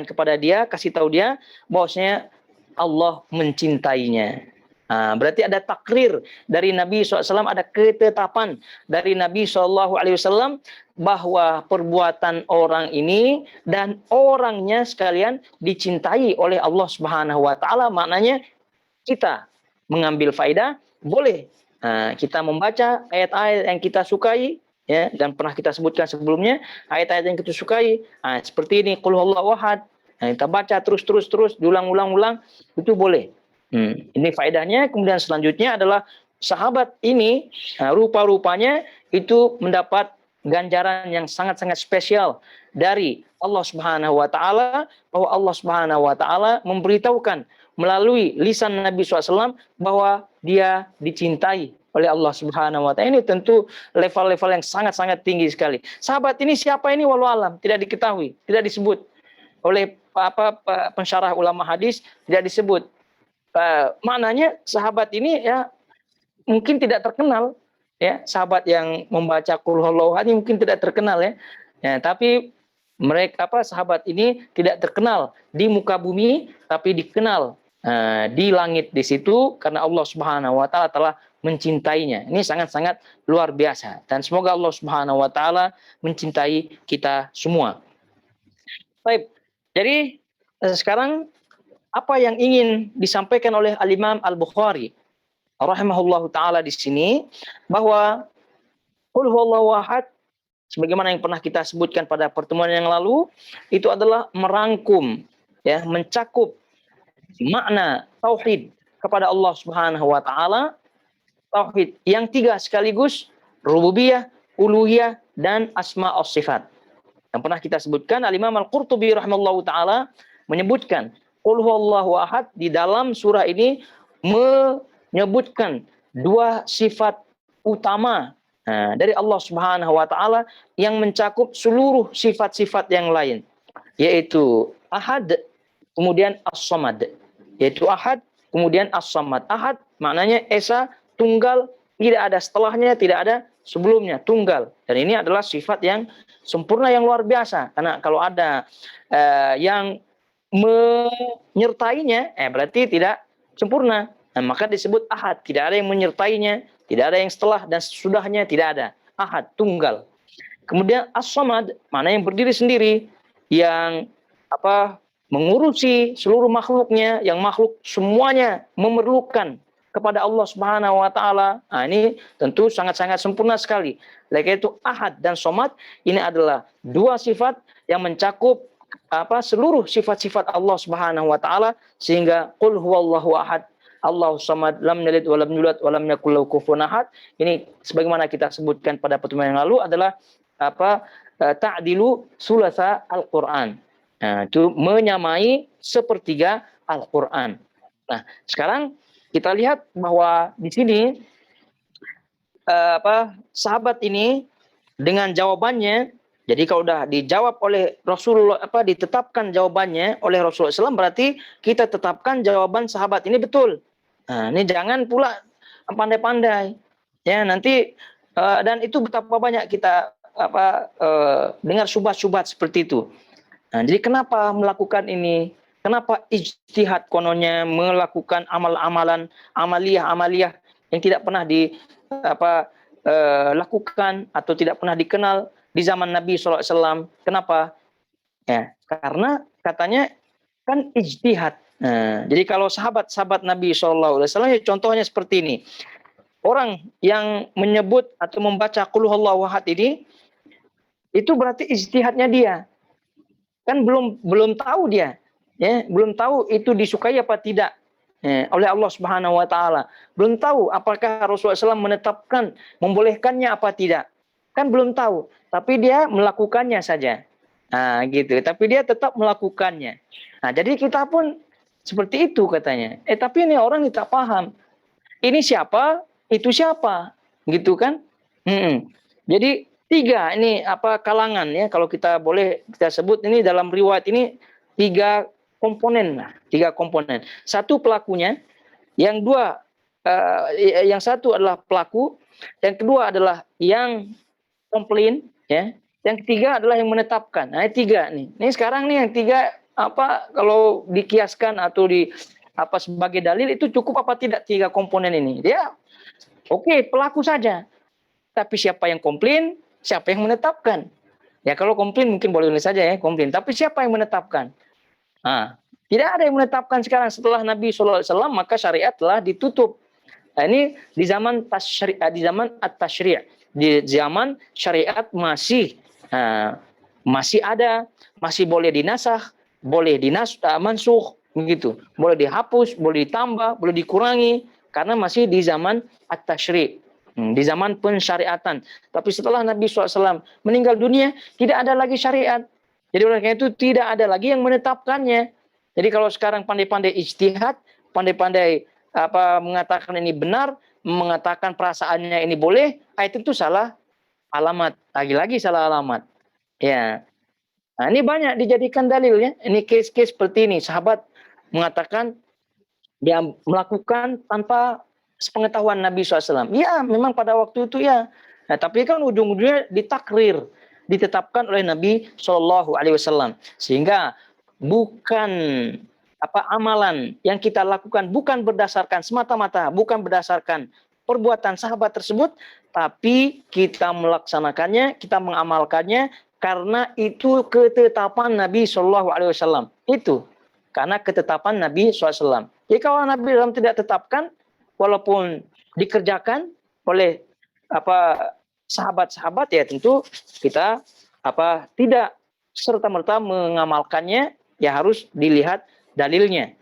S1: kepada dia, kasih tahu dia bahwasanya Allah mencintainya. Nah, berarti ada takrir dari Nabi SAW, ada ketetapan dari Nabi SAW bahwa perbuatan orang ini dan orangnya sekalian dicintai oleh Allah Subhanahu wa taala. Maknanya kita mengambil faedah, boleh kita membaca ayat-ayat yang kita sukai, ya, dan pernah kita sebutkan sebelumnya ayat-ayat yang kita sukai. Nah, seperti ini qul huwallahu ahad. Nah, kita baca terus diulang-ulang, itu boleh. Ini faedahnya. Kemudian selanjutnya adalah sahabat ini rupa-rupanya itu mendapat ganjaran yang sangat-sangat spesial dari Allah Subhanahu wa taala, bahwa Allah Subhanahu wa taala memberitahukan melalui lisan Nabi SAW bahwa dia dicintai oleh Allah Subhanahu wa taala. Ini tentu level-level yang sangat-sangat tinggi sekali. Sahabat ini siapa ini walau alam tidak diketahui, tidak disebut oleh pensyarah ulama hadis, tidak disebut. Maknanya sahabat ini ya mungkin tidak terkenal, ya, sahabat yang membaca qul huwallahu ahad mungkin tidak terkenal, ya. Tapi mereka sahabat ini tidak terkenal di muka bumi, tapi dikenal di langit di situ karena Allah Subhanahu wa taala telah mencintainya. Ini sangat-sangat luar biasa, dan semoga Allah Subhanahu wa taala mencintai kita semua. Baik. Jadi sekarang apa yang ingin disampaikan oleh Al-Imam Al-Bukhari rahimahullahu taala di sini, bahwa qul huwallahu ahad sebagaimana yang pernah kita sebutkan pada pertemuan yang lalu, itu adalah merangkum, ya, mencakup makna tauhid kepada Allah Subhanahu wa taala, tauhid yang tiga sekaligus, rububiyah, uluhiyah, dan asma wa sifat. Yang pernah kita sebutkan, Al-Imam Al-Qurtubi rahimahullahu taala menyebutkan qul huwallahu ahad di dalam surah ini menyebutkan dua sifat utama dari Allah Subhanahu wa taala yang mencakup seluruh sifat-sifat yang lain, yaitu Ahad, kemudian As-Samad. Yaitu Ahad, kemudian As-Samad. Ahad maknanya esa, tunggal, tidak ada setelahnya, tidak ada sebelumnya, tunggal. Dan ini adalah sifat yang sempurna, yang luar biasa. Karena kalau ada yang menyertainya, berarti tidak sempurna. Nah, maka disebut Ahad. Tidak ada yang menyertainya, tidak ada yang setelah dan sesudahnya, tidak ada. Ahad, tunggal. Kemudian As-Samad, mana yang berdiri sendiri, yang mengurusi seluruh makhluknya, yang makhluk semuanya memerlukan kepada Allah Subhanahu wa taala. Nah, ini tentu sangat-sangat sempurna sekali. Oleh itu Ahad dan Somad ini adalah dua sifat yang mencakup seluruh sifat-sifat Allah Subhanahu wa taala, sehingga qul huwallahu ahad Allahu samad lam yalid wa lam yulad wa lam yakul lahu kufuwan ahad. Ini sebagaimana kita sebutkan pada pertemuan yang lalu adalah ta'dilu sulasa Al-Qur'an. Nah, itu menyamai sepertiga Al-Qur'an. Nah, sekarang kita lihat bahwa di sini sahabat ini dengan jawabannya. Jadi kalau sudah dijawab oleh Rasulullah, ditetapkan jawabannya oleh Rasulullah SAW, berarti kita tetapkan jawaban sahabat ini betul. Nah, ini jangan pula pandai-pandai. Ya, nanti dan itu betapa banyak kita dengar syubhat-syubhat seperti itu. Nah, jadi kenapa melakukan ini? Kenapa ijtihad kononnya melakukan amal-amalan, amaliyah yang tidak pernah lakukan atau tidak pernah dikenal di zaman Nabi SAW. Kenapa? Ya, karena katanya kan ijtihad. Nah, jadi kalau sahabat-sahabat Nabi SAW, ya contohnya seperti ini. Orang yang menyebut atau membaca Qul huwallahu ahad ini, itu berarti ijtihadnya dia. Kan belum tahu dia. Ya, belum tahu itu disukai apa tidak oleh Allah Subhanahu wa taala. Belum tahu apakah Rasulullah SAW menetapkan membolehkannya apa tidak. Kan belum tahu, tapi dia melakukannya saja. Nah, gitu. Tapi dia tetap melakukannya. Nah, jadi kita pun seperti itu katanya. Tapi ini orang tidak paham. Ini siapa? Itu siapa? Gitu kan? Jadi tiga ini kalangan ya, kalau kita boleh kita sebut ini dalam riwayat ini tiga komponen lah, tiga komponen. Satu pelakunya, yang dua, yang satu adalah pelaku, yang kedua adalah yang komplain, ya. Yang ketiga adalah yang menetapkan. Nah, tiga nih. Ini sekarang nih yang tiga kalau dikiaskan atau sebagai dalil itu cukup apa tidak tiga komponen ini? Dia oke, pelaku saja. Tapi siapa yang komplain, siapa yang menetapkan? Ya kalau komplain mungkin boleh saja ya komplain. Tapi siapa yang menetapkan? Nah, tidak ada yang menetapkan sekarang. Setelah Nabi SAW maka syariat telah ditutup. Nah, ini di zaman at-tasyri', di zaman syariat masih ada, masih boleh dinasakh, boleh mansukh begitu. Boleh dihapus, boleh ditambah, boleh dikurangi karena masih di zaman at-tasyri'. Di zaman pensyariatan. Tapi setelah Nabi SAW meninggal dunia, tidak ada lagi syariat. Jadi oleh karena itu tidak ada lagi yang menetapkannya. Jadi kalau sekarang pandai-pandai ijtihad, pandai-pandai mengatakan ini benar, mengatakan perasaannya ini boleh, itu salah alamat. Lagi-lagi salah alamat. Ya. Nah, ini banyak dijadikan dalil ya. Ini case-case seperti ini. Sahabat mengatakan dia melakukan tanpa sepengetahuan Nabi SAW. Ya, memang pada waktu itu ya. Nah, tapi kan ujung-ujungnya ditakrir, ditetapkan oleh Nabi SAW. Sehingga bukan amalan yang kita lakukan bukan berdasarkan semata-mata, bukan berdasarkan perbuatan sahabat tersebut, tapi kita melaksanakannya, kita mengamalkannya karena itu ketetapan Nabi SAW. Itu karena ketetapan Nabi SAW. Jadi kalau Nabi SAW tidak tetapkan, walaupun dikerjakan oleh sahabat-sahabat, ya tentu kita tidak serta-merta mengamalkannya, ya harus dilihat dalilnya.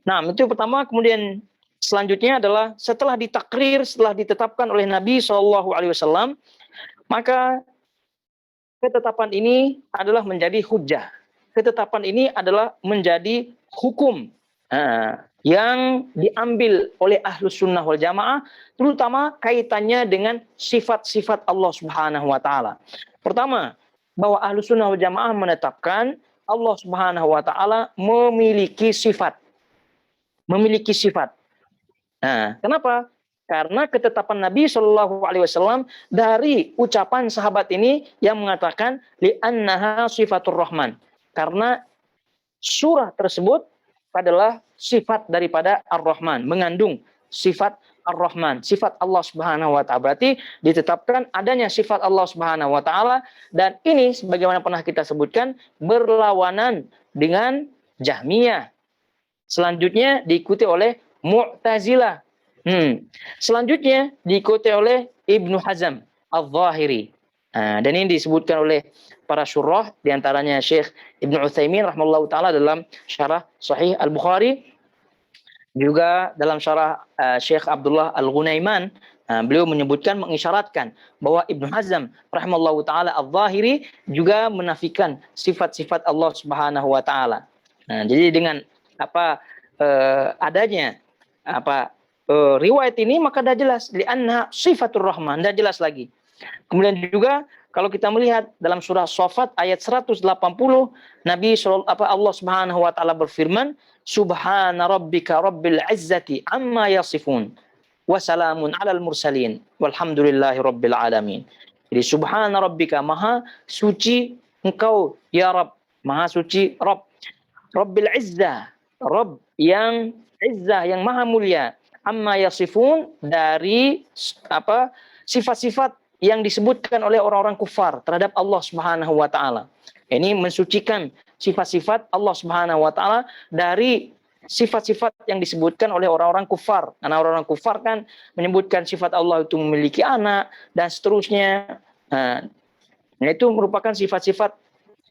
S1: Nah, itu pertama. Kemudian selanjutnya adalah setelah ditakrir, setelah ditetapkan oleh Nabi SAW, maka ketetapan ini adalah menjadi hujjah. Ketetapan ini adalah menjadi hukum. yang diambil oleh Ahlus Sunnah wal Jamaah, terutama kaitannya dengan sifat-sifat Allah Subhanahu wa taala. Pertama, bahwa Ahlus Sunnah wal Jamaah menetapkan Allah Subhanahu wa taala memiliki sifat. Memiliki sifat. Nah, kenapa? Karena ketetapan Nabi Shallallahu Alaihi Wasallam dari ucapan sahabat ini yang mengatakan li'annaha sifatur rahman. Karena surah tersebut adalah sifat daripada Ar-Rahman, mengandung sifat Ar-Rahman, sifat Allah Subhanahu wa taala. Berarti ditetapkan adanya sifat Allah Subhanahu wa taala, dan ini sebagaimana pernah kita sebutkan berlawanan dengan Jahmiyah. Selanjutnya diikuti oleh Mu'tazilah. Selanjutnya diikuti oleh Ibnu Hazm Al-Zahiri. Dan ini disebutkan oleh para syurah, diantaranya Syekh Ibnu Utsaimin rahimahullah ta'ala dalam syarah Sahih Al-Bukhari, juga dalam syarah Syekh Abdullah Al-Ghunaiman. Beliau menyebutkan, mengisyaratkan bahwa Ibnu Hazm rahimahullah ta'ala Al-Zahiri juga menafikan sifat-sifat Allah Subhanahu wa ta'ala. Jadi dengan adanya riwayat ini, maka dah jelas li'anna sifatur rahman, dah jelas lagi. Kemudian juga kalau kita melihat dalam surah Shafat ayat 180, Allah Subhanahu wa taala berfirman, subhana rabbika rabbil izzati amma yasifun wa salamun alal mursalin walhamdulillahi rabbil alamin. Jadi subhana rabbika, maha suci engkau ya Rabb, maha suci Rabb, rabbil izzah, Rabb yang izzah, yang maha mulia, amma yasifun, dari sifat-sifat yang disebutkan oleh orang-orang kufar terhadap Allah Subhanahu wa taala. Ini mensucikan sifat-sifat Allah Subhanahu wa taala dari sifat-sifat yang disebutkan oleh orang-orang kufar. Karena orang-orang kufar kan menyebutkan sifat Allah itu memiliki anak dan seterusnya. Itu merupakan sifat-sifat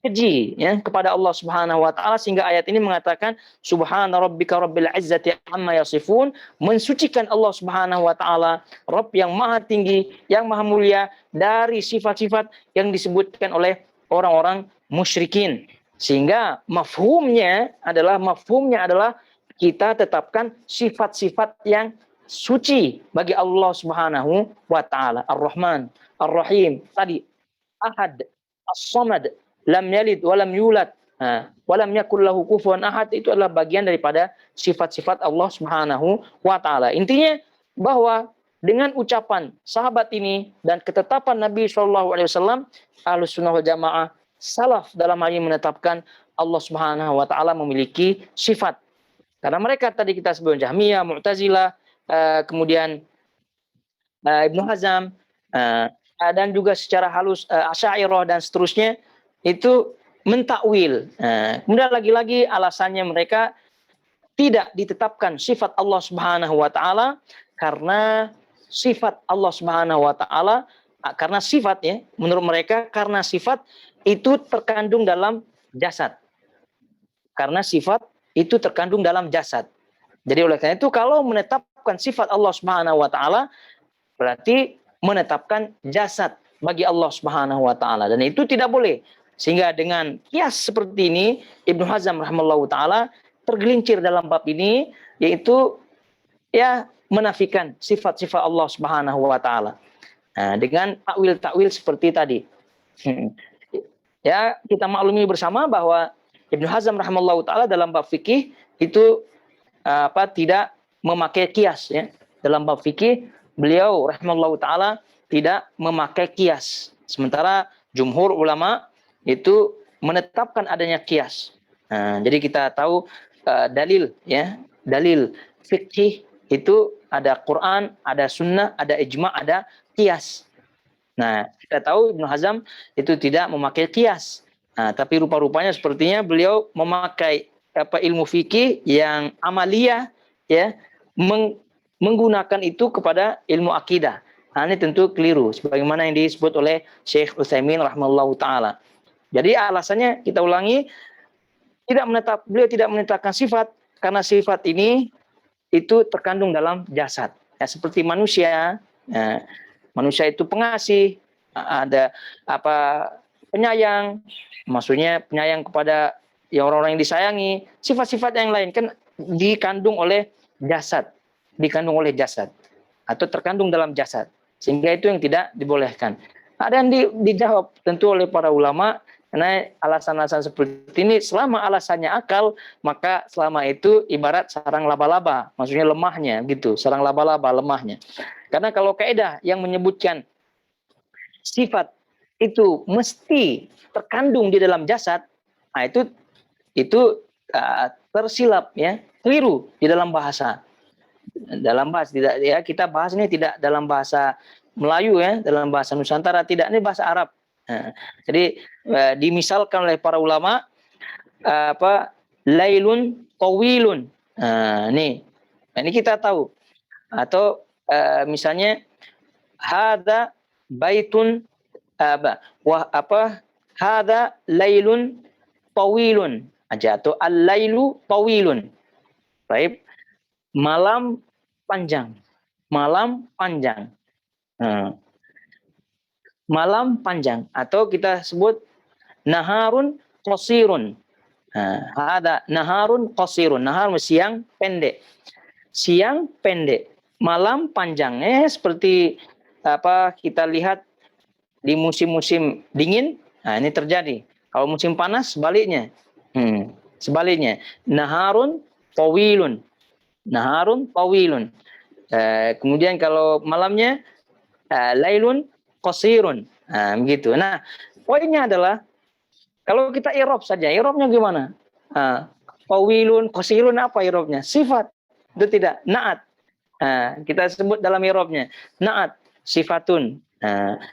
S1: keji ya kepada Allah Subhanahu wa taala, sehingga ayat ini mengatakan subhana rabbika rabbil izzati amma yasifun, mensucikan Allah Subhanahu wa taala, Rabb yang maha tinggi, yang maha mulia dari sifat-sifat yang disebutkan oleh orang-orang musyrikin. Sehingga mafhumnya adalah kita tetapkan sifat-sifat yang suci bagi Allah Subhanahu wa taala. Ar-Rahman, Ar-Rahim, tadi Ahad, As-Samad, lam yalid walam yulad walam yakul lahu kufuwan ahad, itu adalah bagian daripada sifat-sifat Allah Subhanahu wa taala. Intinya bahwa dengan ucapan sahabat ini dan ketetapan Nabi Shallallahu alaihi wasallam, Ahlus Sunnah wal Jamaah salaf dalam hal ini menetapkan Allah Subhanahu wa taala memiliki sifat. Karena mereka tadi kita sebut Jahmiyah, Mu'tazilah, kemudian Ibnu Hazm, dan juga secara halus Asy'ariyah dan seterusnya, itu mentakwil. Kemudian lagi-lagi alasannya mereka tidak ditetapkan sifat Allah Subhanahu wa taala karena sifat Allah Subhanahu wa taala, karena sifat ya, menurut mereka karena sifat itu terkandung dalam jasad. Karena sifat itu terkandung dalam jasad. Jadi oleh karena itu kalau menetapkan sifat Allah Subhanahu wa taala berarti menetapkan jasad bagi Allah Subhanahu wa taala, dan itu tidak boleh. Sehingga dengan kias seperti ini Ibnu Hazm rahimahullahu taala tergelincir dalam bab ini, yaitu ya menafikan sifat-sifat Allah Subhanahu wa taala. Dengan takwil-takwil seperti tadi. Ya, kita maklumi bersama bahwa Ibnu Hazm rahimahullahu taala dalam bab fikih itu tidak memakai kias ya. Dalam bab fikih beliau rahimahullahu taala tidak memakai kias. Sementara jumhur ulama itu menetapkan adanya kias. Jadi kita tahu dalil fikih itu ada Quran, ada sunnah, ada ijma, ada kias. Nah, kita tahu Ibnu Hazm itu tidak memakai kias. Tapi rupa-rupanya sepertinya beliau memakai ilmu fikih yang amaliyah ya, menggunakan itu kepada ilmu akidah. Ini tentu keliru sebagaimana yang disebut oleh Syekh Utsaimin rahimahullahu taala. Jadi alasannya kita ulangi, beliau tidak menetapkan sifat karena sifat ini itu terkandung dalam jasad. Ya, seperti manusia, manusia itu pengasih, ada penyayang, maksudnya penyayang kepada orang-orang yang disayangi, sifat-sifat yang lain kan dikandung oleh jasad, atau terkandung dalam jasad, sehingga itu yang tidak dibolehkan. Ada yang dijawab tentu oleh para ulama, karena alasan-alasan seperti ini selama alasannya akal, maka selama itu ibarat sarang laba-laba, maksudnya lemahnya gitu, sarang laba-laba lemahnya. Karena kalau kaidah yang menyebutkan sifat itu mesti terkandung di dalam jasad, nah itu tersilap ya, keliru di dalam bahasa. Dalam bahasa tidak ya, kita bahas ini tidak dalam bahasa Melayu ya, dalam bahasa Nusantara tidak, ini bahasa Arab. Nah, jadi dimisalkan oleh para ulama lailun tawilun. Nah, ini kita tahu. Atau misalnya hada baitun hada lailun tawilun aja, atau al-lailu tawilun. Baik, malam panjang. Malam panjang. Malam panjang, atau kita sebut naharun qasirun. Ada naharun qasirun. Nahar siang pendek. Siang pendek, malam panjang. Seperti kita lihat di musim-musim dingin, nah ini terjadi. Kalau musim panas sebaliknya. Sebaliknya, naharun tawilun. Naharun tawilun. Kemudian kalau malamnya lailun qasirun. Nah, begitu. Nah, poinnya adalah kalau kita i'rab saja, i'rabnya gimana? Tawilun, qasirun, apa i'rabnya? Sifat. Itu tidak na'at. Kita sebut dalam i'rabnya na'at, sifatun.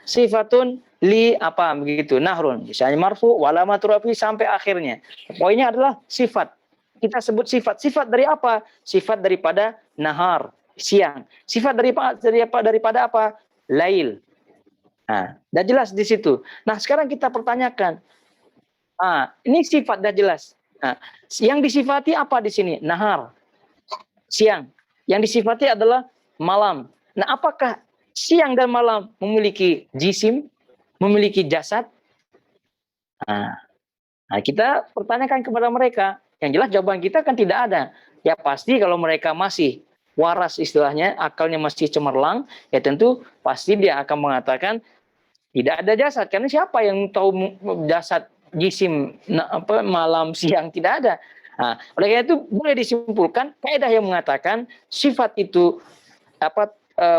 S1: Sifatun li apa begitu, nahrun. Misalnya marfu walamatu rafi sampai akhirnya. Poinnya adalah sifat. Kita sebut sifat. Sifat dari apa? Sifat daripada nahar, siang. Sifat daripada apa? Lail. Dah jelas di situ. Nah, sekarang kita pertanyakan. Ini sifat dah jelas. Yang disifati apa di sini? Nahar, siang. Yang disifati adalah malam. Nah, apakah siang dan malam memiliki jisim, memiliki jasad? Kita pertanyakan kepada mereka. Yang jelas jawaban kita kan tidak ada. Ya pasti kalau mereka masih waras istilahnya, akalnya masih cemerlang, ya tentu pasti dia akan mengatakan tidak ada jasad. Karena siapa yang tahu jasad, jisim, malam, siang, tidak ada. Oleh karena itu boleh disimpulkan kaidah yang mengatakan sifat itu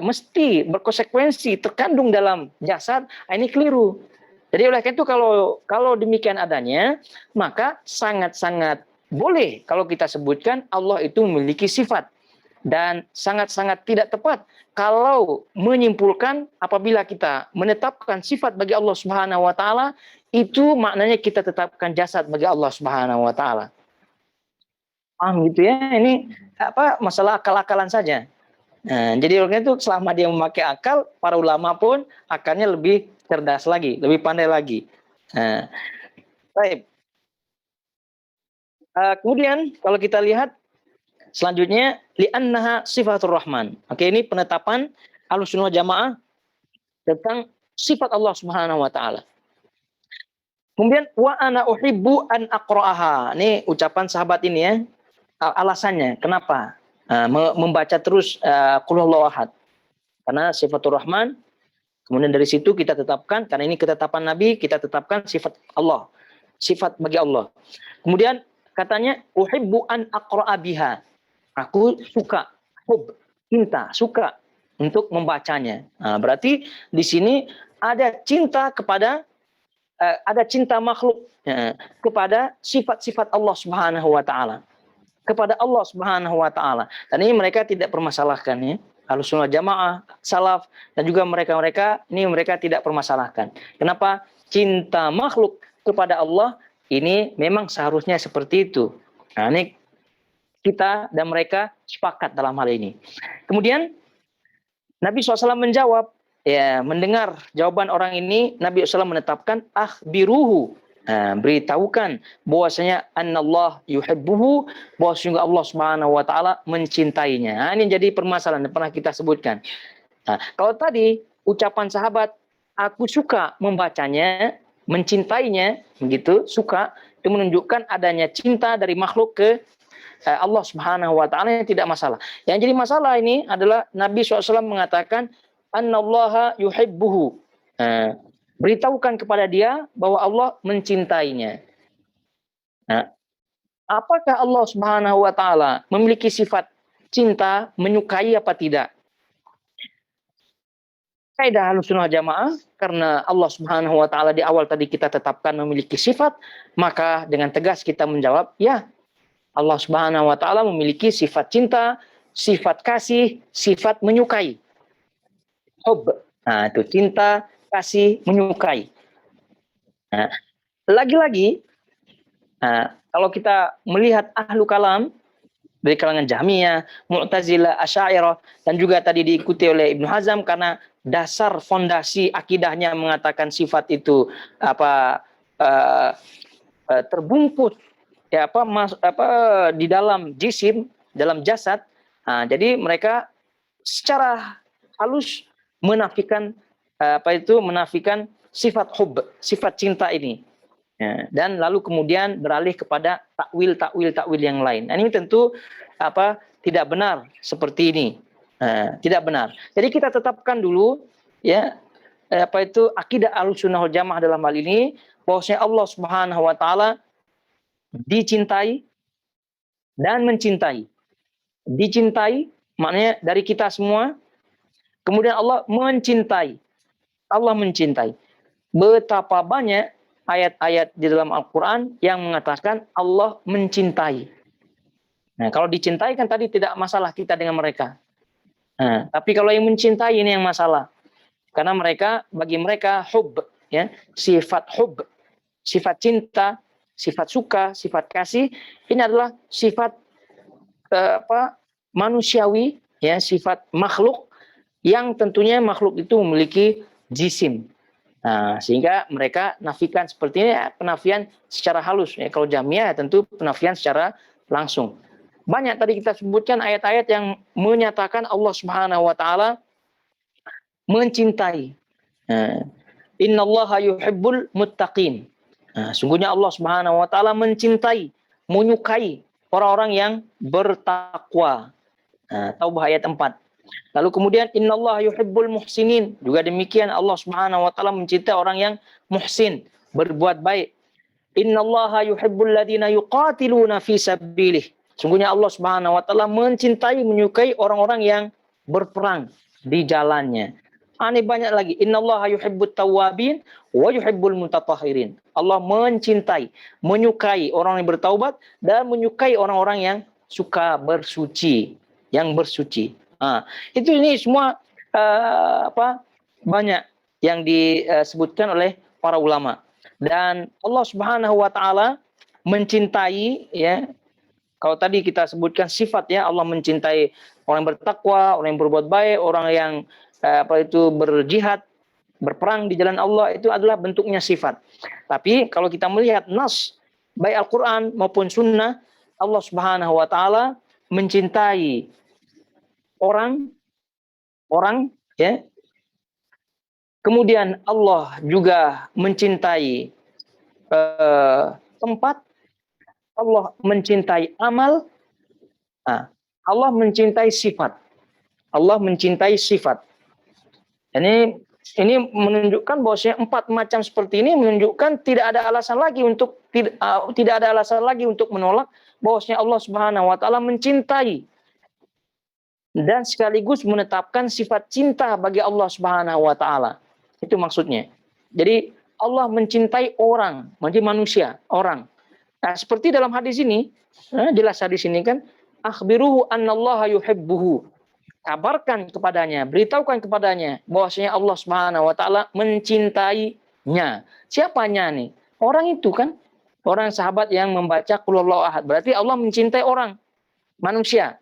S1: mesti berkonsekuensi terkandung dalam jasad, ini keliru. Jadi oleh karena itu kalau demikian adanya, maka sangat-sangat boleh kalau kita sebutkan Allah itu memiliki sifat. Dan sangat-sangat tidak tepat kalau menyimpulkan apabila kita menetapkan sifat bagi Allah Subhanahu wa taala, itu maknanya kita tetapkan jasad bagi Allah Subhanahu wa taala. Paham gitu ya? Ini masalah akal-akalan saja. Jadi oleh itu selama dia memakai akal, para ulama pun akalnya lebih cerdas lagi, lebih pandai lagi. Baik. Kemudian kalau kita lihat selanjutnya, li'annaha sifatur rahman. Oke, ini penetapan Ahlussunnah Jamaah tentang sifat Allah Subhanahu wa taala. Kemudian wa ana uhibbu an aqra'aha. Ini ucapan sahabat ini ya. Alasannya kenapa membaca terus qul huwallahu ahad. Karena sifatur rahman. Kemudian dari situ kita tetapkan, karena ini ketetapan Nabi, kita tetapkan sifat Allah. Sifat bagi Allah. Kemudian katanya uhibbu an aqra'a biha. Aku suka, cinta, suka untuk membacanya. Berarti di sini ada cinta kepada, ada cinta makhluk kepada sifat-sifat Allah Subhanahu wa taala. Kepada Allah Subhanahu wa taala. Dan ini mereka tidak permasalahkan ya. Ahlussunnah Jamaah, salaf, dan juga mereka tidak permasalahkan. Kenapa? Cinta makhluk kepada Allah ini memang seharusnya seperti itu. Nah, ini kita dan mereka sepakat dalam hal ini. Kemudian Nabi SAW menjawab, ya mendengar jawaban orang ini, Nabi SAW menetapkan akhbiruhu, beritahukan bahwasanya annallah yuhibbuhu, bahwasanya Allah Subhanahu wa taala mencintainya. Ini jadi permasalahan yang pernah kita sebutkan. Kalau tadi ucapan sahabat, aku suka membacanya, mencintainya, begitu, suka, itu menunjukkan adanya cinta dari makhluk ke Allah Subhanahu wa taala yang tidak masalah. Yang jadi masalah ini adalah Nabi SAW mengatakan annallaha yuhibbuhu. Beritahukan kepada dia bahwa Allah mencintainya. Nah, apakah Allah Subhanahu wa taala memiliki sifat cinta, menyukai apa tidak? Kaidah Ahlussunnah Jamaah, karena Allah Subhanahu wa taala di awal tadi kita tetapkan memiliki sifat, maka dengan tegas kita menjawab, ya, Allah Subhanahu wa taala memiliki sifat cinta, sifat kasih, sifat menyukai. Hub. Nah, itu cinta, kasih, menyukai. Nah, lagi-lagi, kalau kita melihat ahlu kalam dari kalangan Jahmiyah, Mu'tazilah, Asy'ariyah, dan juga tadi diikuti oleh Ibnu Hazm, karena dasar fondasi akidahnya mengatakan sifat itu terbungkus di dalam jisim, dalam jasad. Jadi mereka secara halus menafikan menafikan sifat hub, sifat cinta ini. Ya, dan lalu kemudian beralih kepada takwil yang lain. Ini tentu tidak benar seperti ini. Tidak benar. Jadi kita tetapkan dulu ya akidah Ahlussunnah wal Jamaah dalam hal ini, bahwasanya Allah Subhanahu wa taala dicintai dan mencintai. Dicintai maknanya dari kita semua. Kemudian Allah mencintai. Allah mencintai. Betapa banyak ayat-ayat di dalam Al-Quran yang mengatakan Allah mencintai. Nah, kalau dicintai kan tadi tidak masalah kita dengan mereka. Nah, tapi kalau yang mencintai ini yang masalah. Karena bagi mereka hub, ya, sifat hub, sifat cinta, sifat suka, sifat kasih, ini adalah sifat manusiawi, ya, sifat makhluk yang tentunya makhluk itu memiliki jisim. Nah, sehingga mereka nafikan seperti ini, penafian secara halus. Ya, kalau Jahmiyah tentu penafian secara langsung. Banyak tadi kita sebutkan ayat-ayat yang menyatakan Allah Subhanahu wa taala mencintai. Innallaha yuhibbul muttaqin. Sungguhnya Allah Subhanahu wa taala mencintai, menyukai orang-orang yang bertakwa. Taubah ayat 4. Lalu kemudian innallaha yuhibbul muhsinin. Juga demikian Allah Subhanahu wa taala mencintai orang yang muhsin, berbuat baik. Innallaha yuhibbul ladzina yuqatiluna fi sabilih. Sungguhnya Allah Subhanahu wa taala mencintai, menyukai orang-orang yang berperang di jalannya. Ini banyak lagi. Innallaha yuhibbut tawwabin wa yuhibbul mutatahhirin. Allah mencintai, menyukai orang yang bertaubat dan menyukai orang-orang yang suka bersuci, yang bersuci. Ini semua banyak yang disebutkan oleh para ulama. Dan Allah Subhanahu wa taala mencintai, ya. Kalau tadi kita sebutkan sifat, ya, Allah mencintai orang yang bertakwa, orang yang berbuat baik, orang yang berjihad, berperang di jalan Allah, itu adalah bentuknya sifat. Tapi kalau kita melihat nas baik Al-Qur'an maupun sunnah, Allah Subhanahu wa taala mencintai orang, ya. Kemudian Allah juga mencintai tempat, Allah mencintai amal, Allah mencintai sifat. Allah mencintai sifat. Ini menunjukkan bahwasanya 4 macam seperti ini menunjukkan tidak ada alasan lagi untuk menolak bahwasanya Allah Subhanahu wa taala mencintai dan sekaligus menetapkan sifat cinta bagi Allah Subhanahu wa taala. Itu maksudnya. Jadi Allah mencintai orang, menjadi manusia, orang. Nah, seperti dalam hadis ini, jelas hadis ini kan, akhbiruhu annallaha yuhibbuhu. Kabarkan kepadanya, beritahukan kepadanya bahwasanya Allah Subhanahu wa taala mencintainya. Siapanya nih? Orang itu kan, orang sahabat yang membaca qul huwallahu ahad. Berarti Allah mencintai orang, manusia.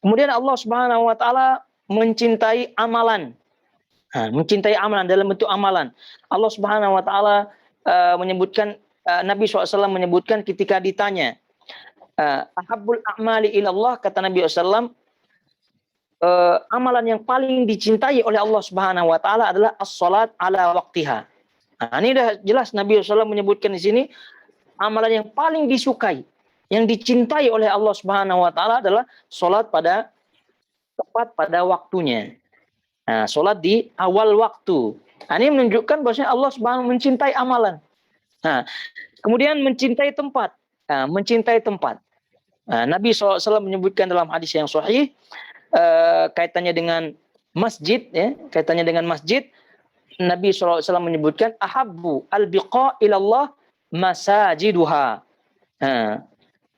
S1: Kemudian Allah Subhanahu wa taala mencintai amalan. Mencintai amalan dalam bentuk amalan. Allah Subhanahu wa taala menyebutkan, Nabi SAW menyebutkan ketika ditanya, ahabbul a'mali ilallah, kata Nabi SAW, amalan yang paling dicintai oleh Allah Subhanahu wa taala adalah as-salat ala waqtiha. Ini dah jelas Nabi SAW menyebutkan di sini amalan yang paling disukai, yang dicintai oleh Allah Subhanahu wa taala adalah salat tepat pada waktunya. Nah, salat di awal waktu. Nah, ini menunjukkan bahwasanya Allah Subhanahu mencintai amalan. Nah, kemudian mencintai tempat. Nah, mencintai tempat. Nah, Nabi SAW menyebutkan dalam hadis yang sahih kaitannya dengan masjid, ya, kaitannya dengan masjid, Nabi SAW menyebutkan ahabbu al-biqa ilallah masajiduha. Nah,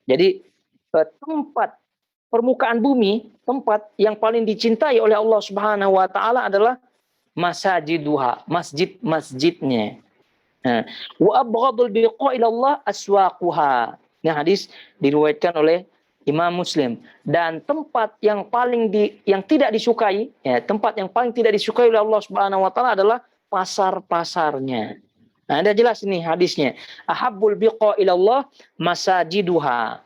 S1: jadi tempat permukaan bumi, tempat yang paling dicintai oleh Allah Subhanahu wa taala adalah masajiduha, masjid-masjidnya. Nah, wa abghadul biqa ilallah aswaquha. Ini hadis diriwayatkan oleh Imam Muslim. Dan tempat yang tidak disukai, ya, tempat yang paling tidak disukai oleh Allah Subhanahu wa taala adalah pasar-pasarnya. Nah, ada jelas ini hadisnya. Ahabbul biqa ilallah masajiduha.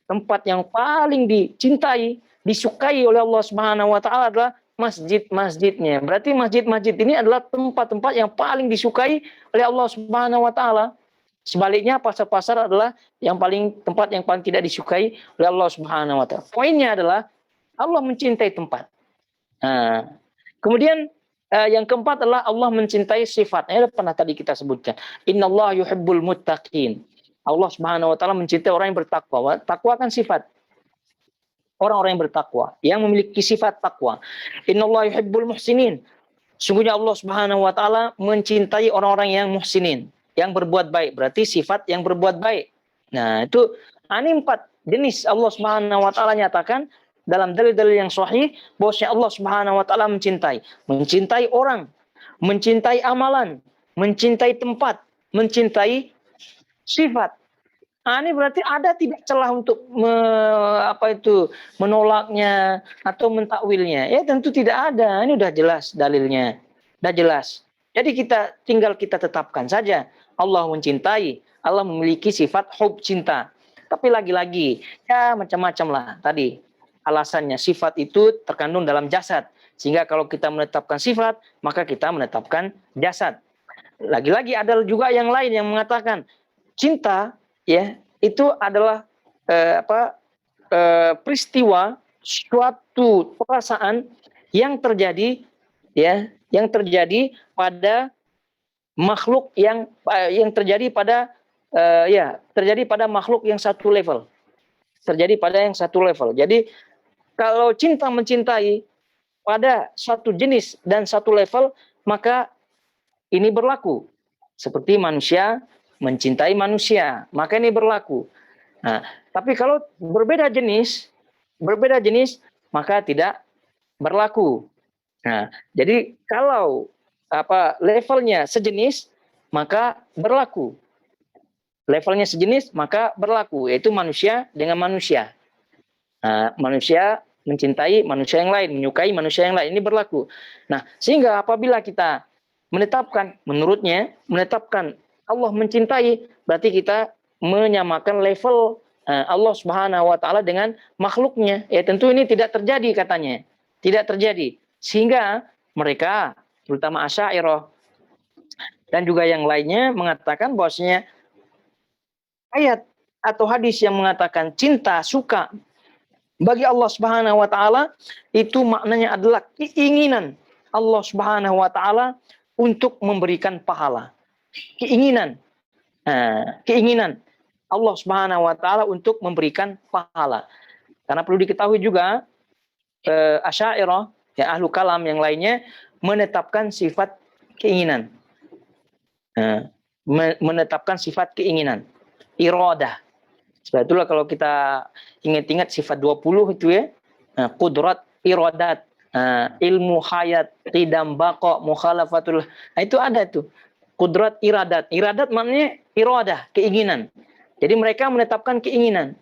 S1: Tempat yang paling dicintai, disukai oleh Allah Subhanahu wa taala adalah masjid-masjidnya. Berarti masjid-masjid ini adalah tempat-tempat yang paling disukai oleh Allah Subhanahu wa taala. Sebaliknya pasar-pasar adalah tempat yang paling tidak disukai oleh Allah Subhanahu wa taala. Poinnya adalah Allah mencintai tempat. Nah, kemudian yang keempat adalah Allah mencintai sifatnya. Pernah tadi kita sebutkan. Innallaha yuhibbul muttaqin. Allah Subhanahu wa taala mencintai orang yang bertakwa. Takwa kan sifat. Orang-orang yang bertakwa, yang memiliki sifat takwa. Innallaha yuhibbul muhsinin. Sungguhnya Allah Subhanahu wa taala mencintai orang-orang yang muhsinin, yang berbuat baik. Berarti sifat yang berbuat baik. Nah, itu ini 4 jenis Allah Subhanahu wa taala nyatakan dalam dalil-dalil yang sahih bahwasanya Allah Subhanahu wa taala mencintai orang, mencintai amalan, mencintai tempat, mencintai sifat. Nah, ini berarti ada tidak celah untuk menolaknya atau mentakwilnya? Ya tentu tidak ada. Ini udah jelas dalilnya. Udah jelas. Jadi tinggal kita tetapkan saja. Allah mencintai, Allah memiliki sifat hub cinta. Tapi lagi-lagi, ya macam-macam lah tadi. Alasannya sifat itu terkandung dalam jasad. Sehingga kalau kita menetapkan sifat, maka kita menetapkan jasad. Lagi-lagi ada juga yang lain yang mengatakan cinta, ya, itu adalah peristiwa, suatu perasaan yang terjadi, ya, yang terjadi pada makhluk terjadi pada makhluk yang satu level. Terjadi pada yang satu level. Jadi kalau cinta mencintai pada satu jenis dan satu level, maka ini berlaku. Seperti manusia mencintai manusia, maka ini berlaku. Nah, tapi kalau berbeda jenis, maka tidak berlaku. Nah, jadi kalau levelnya sejenis, maka berlaku. Levelnya sejenis, maka berlaku, yaitu manusia dengan manusia. Nah, manusia mencintai manusia yang lain, menyukai manusia yang lain, ini berlaku. Nah, sehingga apabila kita menetapkan Allah mencintai, berarti kita menyamakan level Allah Subhanahu wa taala dengan makhluknya. Ya tentu ini tidak terjadi katanya. Tidak terjadi. Sehingga mereka, terutama Asy'ariyah dan juga yang lainnya, mengatakan bahwasanya ayat atau hadis yang mengatakan cinta, suka bagi Allah Subhanahu wa taala itu maknanya adalah keinginan Allah Subhanahu wa taala untuk memberikan pahala. Keinginan Allah Subhanahu wa taala untuk memberikan pahala. Karena perlu diketahui juga Asy'ariyah, ya, ahlu kalam yang lainnya menetapkan sifat keinginan. Menetapkan sifat keinginan, iradah. Sebab itulah kalau kita ingat-ingat sifat 20 itu, ya, qudrat, iradat, ilmu, hayat, qidam, baqa, mukhalafatul. Nah, itu ada tuh. Qudrat, iradat. Iradat maknanya iradah, keinginan. Jadi mereka menetapkan keinginan.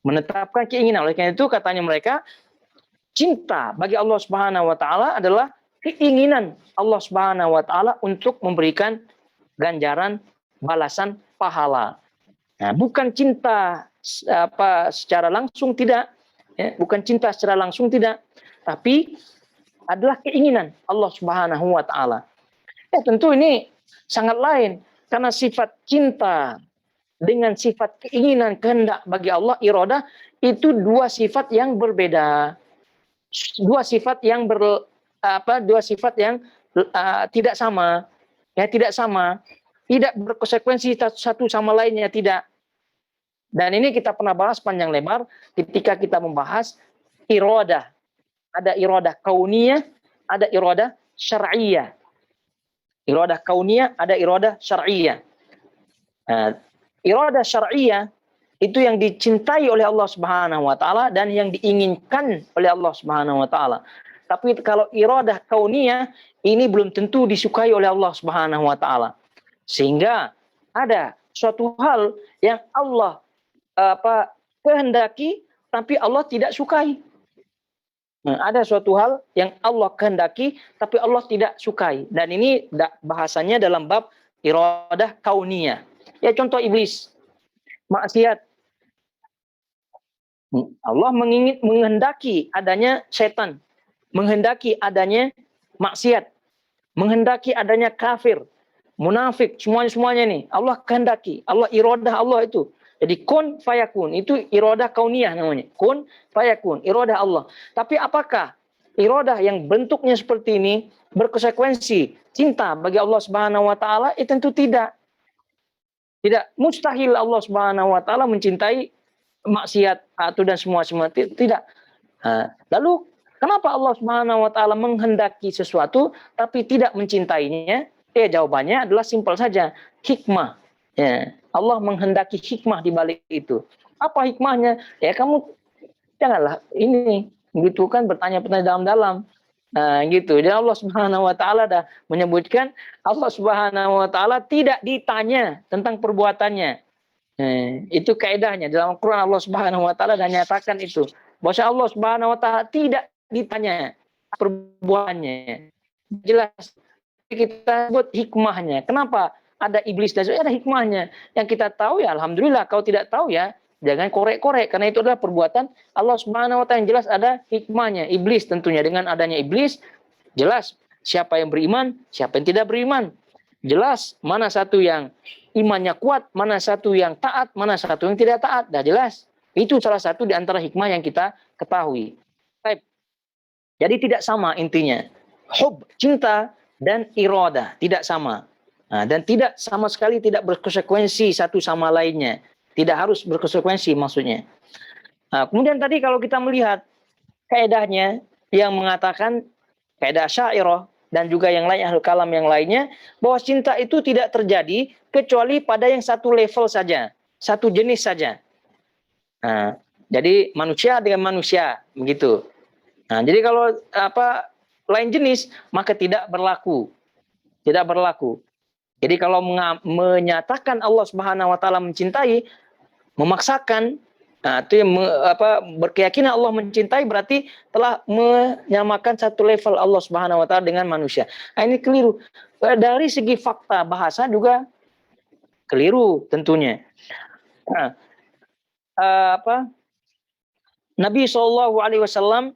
S1: Menetapkan keinginan. Oleh karena itu katanya mereka, cinta bagi Allah Subhanahu wa taala adalah keinginan Allah Subhanahu wa taala untuk memberikan ganjaran, balasan, pahala. Nah, bukan cinta secara langsung, tidak, ya, bukan cinta secara langsung, tidak, tapi adalah keinginan Allah Subhanahu wa taala. Ya tentu ini sangat lain, karena sifat cinta dengan sifat keinginan, kehendak bagi Allah, iradah, itu dua sifat yang berbeda. Dua sifat yang tidak sama. Ya, tidak sama. Tidak berkonsekuensi satu sama lainnya, tidak. Dan ini kita pernah bahas panjang lebar ketika kita membahas iradah. Ada iradah kauniyah, ada iradah syar'iyah. Iradah kauniyah, ada iradah syar'iyah. Iradah syar'iyah itu yang dicintai oleh Allah Subhanahu wa taala dan yang diinginkan oleh Allah Subhanahu wa taala. Tapi kalau iradah kauniyah ini belum tentu disukai oleh Allah Subhanahu wa taala. Sehingga ada suatu hal yang Allah kehendaki tapi Allah tidak sukai. Ada suatu hal yang Allah kehendaki tapi Allah tidak sukai. Dan ini bahasanya dalam bab iradah kauniyah. Ya, contoh iblis, maksiat. Allah menghendaki adanya setan, menghendaki adanya maksiat, menghendaki adanya kafir, munafik, semuanya nih. Allah kehendaki, Allah iradah Allah itu. Jadi kun fayakun, itu iradah kauniyah namanya. Kun fayakun, iradah Allah. Tapi apakah iradah yang bentuknya seperti ini berkonsekuensi cinta bagi Allah Subhanahu wa taala? Tentu tidak. Tidak mustahil Allah Subhanahu wa taala mencintai maksiat atau dan semua tidak. Lalu kenapa Allah Subhanahu wa taala menghendaki sesuatu tapi tidak mencintainya? Jawabannya adalah simpel saja, hikmah. Ya, Allah menghendaki hikmah di balik itu. Apa hikmahnya? Ya kamu janganlah ini gitu kan bertanya-tanya dalam-dalam. Gitu. Dan Allah Subhanahu wa taala dah menyebutkan Allah Subhanahu wa taala tidak ditanya tentang perbuatannya. Itu kaidahnya dalam Al-Qur'an. Allah Subhanahu wa taala dah nyatakan itu. Bahwa Allah Subhanahu wa taala tidak ditanya perbuatannya. Jelas kita sebut hikmahnya. Kenapa ada iblis dan ada hikmahnya? Yang kita tahu ya alhamdulillah, kalau tidak tahu ya jangan korek-korek, karena itu adalah perbuatan Allah Subhanahu wa taala yang jelas ada hikmahnya. Iblis tentunya, dengan adanya iblis jelas siapa yang beriman, siapa yang tidak beriman. Jelas mana satu yang imannya kuat, mana satu yang taat, mana satu yang tidak taat. Dah jelas. Itu salah satu di antara hikmah yang kita ketahui. Jadi tidak sama intinya. Hub, cinta, dan iradah tidak sama. Dan tidak sama sekali tidak berkonsekuensi satu sama lainnya. Tidak harus berkonsekuensi maksudnya. Kemudian tadi kalau kita melihat kaedahnya yang mengatakan kaedah Asy'ariyah dan juga yang lain ahli kalam yang lainnya, bahwa cinta itu tidak terjadi kecuali pada yang satu level saja, satu jenis saja. Jadi manusia dengan manusia begitu. Jadi kalau lain jenis maka tidak berlaku. Tidak berlaku. Jadi kalau menyatakan Allah Subhanahu wa taala mencintai, memaksakan, itu yang berkeyakinan Allah mencintai berarti telah menyamakan satu level Allah Subhanahu wa taala dengan manusia. Ini keliru. Dari segi fakta bahasa juga keliru tentunya. Nabi SAW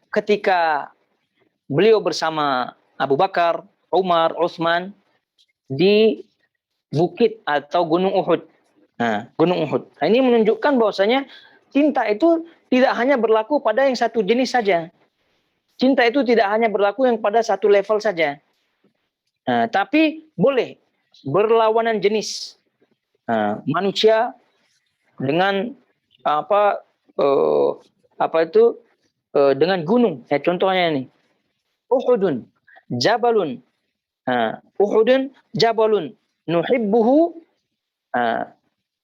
S1: ketika beliau bersama Abu Bakar, Umar, Utsman di bukit atau Gunung Uhud. Gunung Uhud. Ini menunjukkan bahwasanya cinta itu tidak hanya berlaku pada yang satu jenis saja. Cinta itu tidak hanya berlaku yang pada satu level saja. Tapi boleh berlawanan jenis. Manusia dengan dengan gunung. Contohnya ini. Uhudun, Jabalun. Uhudun, Jabalun. Nuhibbuhu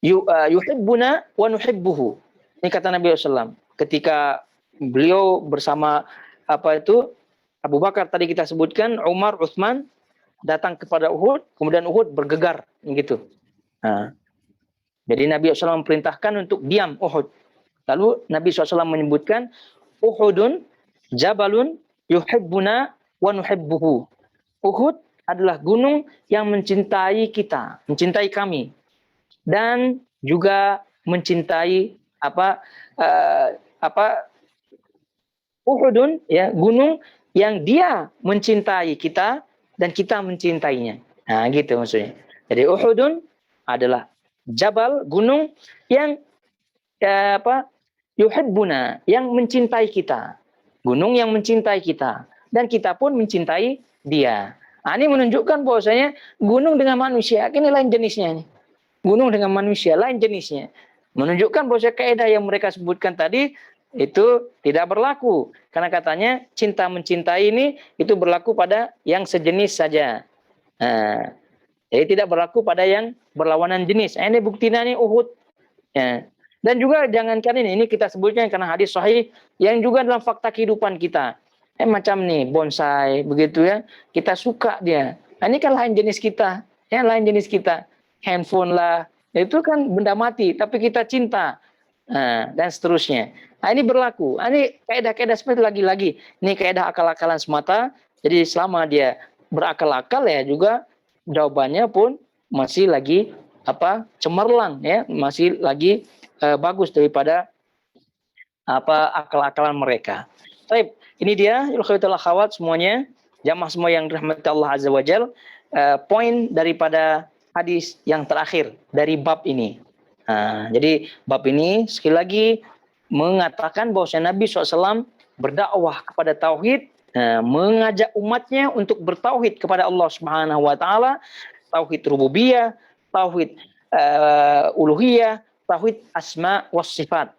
S1: yuhibbuna wa nuhibbuhu. Ini kata Nabi SAW. Ketika beliau bersama Abu Bakar tadi kita sebutkan, Umar, Utsman datang kepada Uhud, kemudian Uhud bergegar gitu. Jadi Nabi SAW memerintahkan untuk diam Uhud. Lalu Nabi SAW menyebutkan Uhudun, Jabalun, yuhibbuna wa nuhibbuhu. Uhud adalah gunung yang mencintai kita, mencintai kami, dan juga mencintai Uhudun, ya, gunung yang dia mencintai kita dan kita mencintainya. Gitu maksudnya. Jadi Uhudun adalah jabal, gunung yang yuhibbuna, yang mencintai kita. Gunung yang mencintai kita. Dan kita pun mencintai dia. Nah, ini menunjukkan bahwasanya gunung dengan manusia, ini lain jenisnya. Nih. Gunung dengan manusia, lain jenisnya. Menunjukkan bahwasanya kaidah yang mereka sebutkan tadi, itu tidak berlaku. Karena katanya cinta mencintai ini, itu berlaku pada yang sejenis saja. Nah, jadi tidak berlaku pada yang berlawanan jenis. Ini buktinya nih Uhud. Ya. Dan juga jangankan ini kita sebutnya karena hadis sahih yang juga dalam fakta kehidupan kita. Macam nih bonsai begitu ya, kita suka dia. Nah, ini kan lain jenis kita, ya lain jenis kita. Handphone lah, itu kan benda mati, tapi kita cinta. Nah, dan seterusnya. Nah, ini berlaku. Nah, ini kaidah-kaidah seperti lagi-lagi. Ini kaidah akal-akalan semata. Jadi selama dia berakal-akal ya juga jawabannya pun masih lagi cemerlang ya, masih lagi bagus daripada akal-akalan mereka. Baik, ini dia ikhwatul akhwat semuanya, jamaah semua yang dirahmati Allah Azza wa Jalla, poin daripada hadis yang terakhir dari bab ini. Jadi bab ini sekali lagi mengatakan bahwa Nabi SAW berdakwah kepada tauhid, mengajak umatnya untuk bertauhid kepada Allah Subhanahu wa taala, tauhid rububiyah, tauhid uluhiyah, tauhid asma was sifat.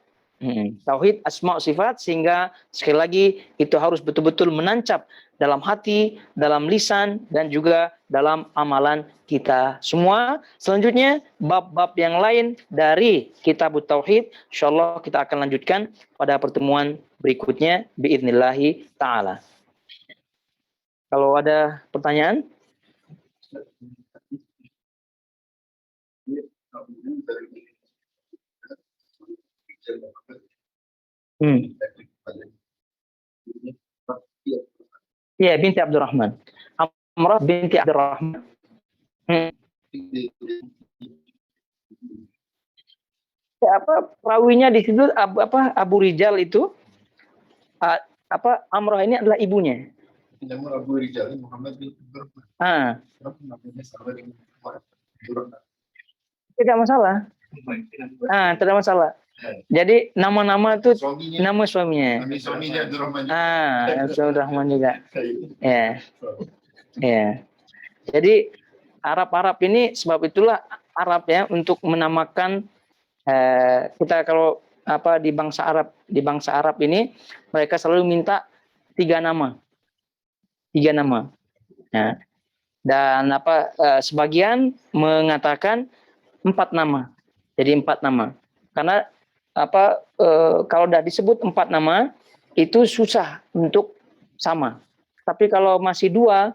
S1: Tauhid asma sifat, sehingga sekali lagi itu harus betul-betul menancap dalam hati, dalam lisan, dan juga dalam amalan kita semua. Selanjutnya bab-bab yang lain dari kitab tauhid insyaallah kita akan lanjutkan pada pertemuan berikutnya biidznillah taala. Kalau ada pertanyaan? Iya, binti Abdurrahman. Amrah binti Abdurrahman. Perawinya di situ Abu Rijal itu Amrah ini adalah ibunya.
S2: Nama Abu Rijal Muhammad bin Abdurrahman.
S1: Tidak masalah. Tidak masalah. Jadi nama-nama itu nama suaminya.
S2: Nama suaminya Abdurrahman.
S1: Abdurrahman juga. Ya. Ya. Jadi Arab ini sebab itulah Arab ya untuk menamakan kita kalau di bangsa Arab ini mereka selalu minta 3 nama. 3 nama. Ya. Dan sebagian mengatakan 4 nama. Jadi 4 nama. Karena kalau udah disebut 4 nama itu susah untuk sama. Tapi kalau masih 2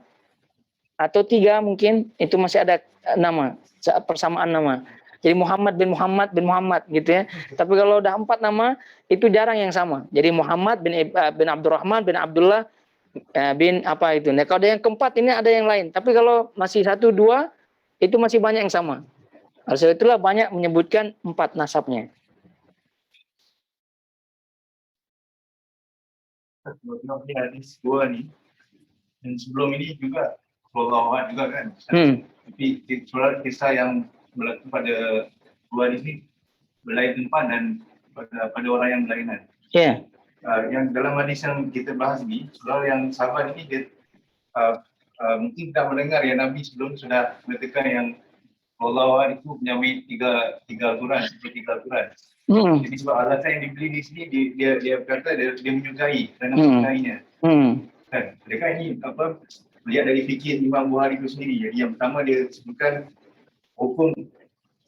S1: atau 3 mungkin itu masih ada nama, persamaan nama. Jadi Muhammad bin Muhammad bin Muhammad gitu ya. Tapi kalau udah 4 nama itu jarang yang sama. Jadi Muhammad bin Abdurrahman bin Abdullah bin itu. Nah, kalau ada yang keempat ini ada yang lain. Tapi kalau masih 1 2 itu masih banyak yang sama. Oleh itulah banyak menyebutkan 4 nasabnya.
S2: Hadis 2 nih. Dan sebelum ini juga Allah juga kan. Tapi kisah yang berlaku pada 2 ini berlain tempat dan pada orang yang berlainan.
S1: Ya.
S2: Yang dalam hadis yang kita bahas ni, soal yang sahabat ini dia mungkin tak mendengar ya Nabi sebelum sudah mengatakan yang Allah itu menyamai tiga Al-Quran, seperti 3 Al-Quran. Jadi sebab alasan yang dibeli di sini dia berkata dia menyukai dan menyukainya. Kan? Mereka ini melihat dari fikir Imam Bukhari itu sendiri. Jadi yang pertama dia sebutkan hukum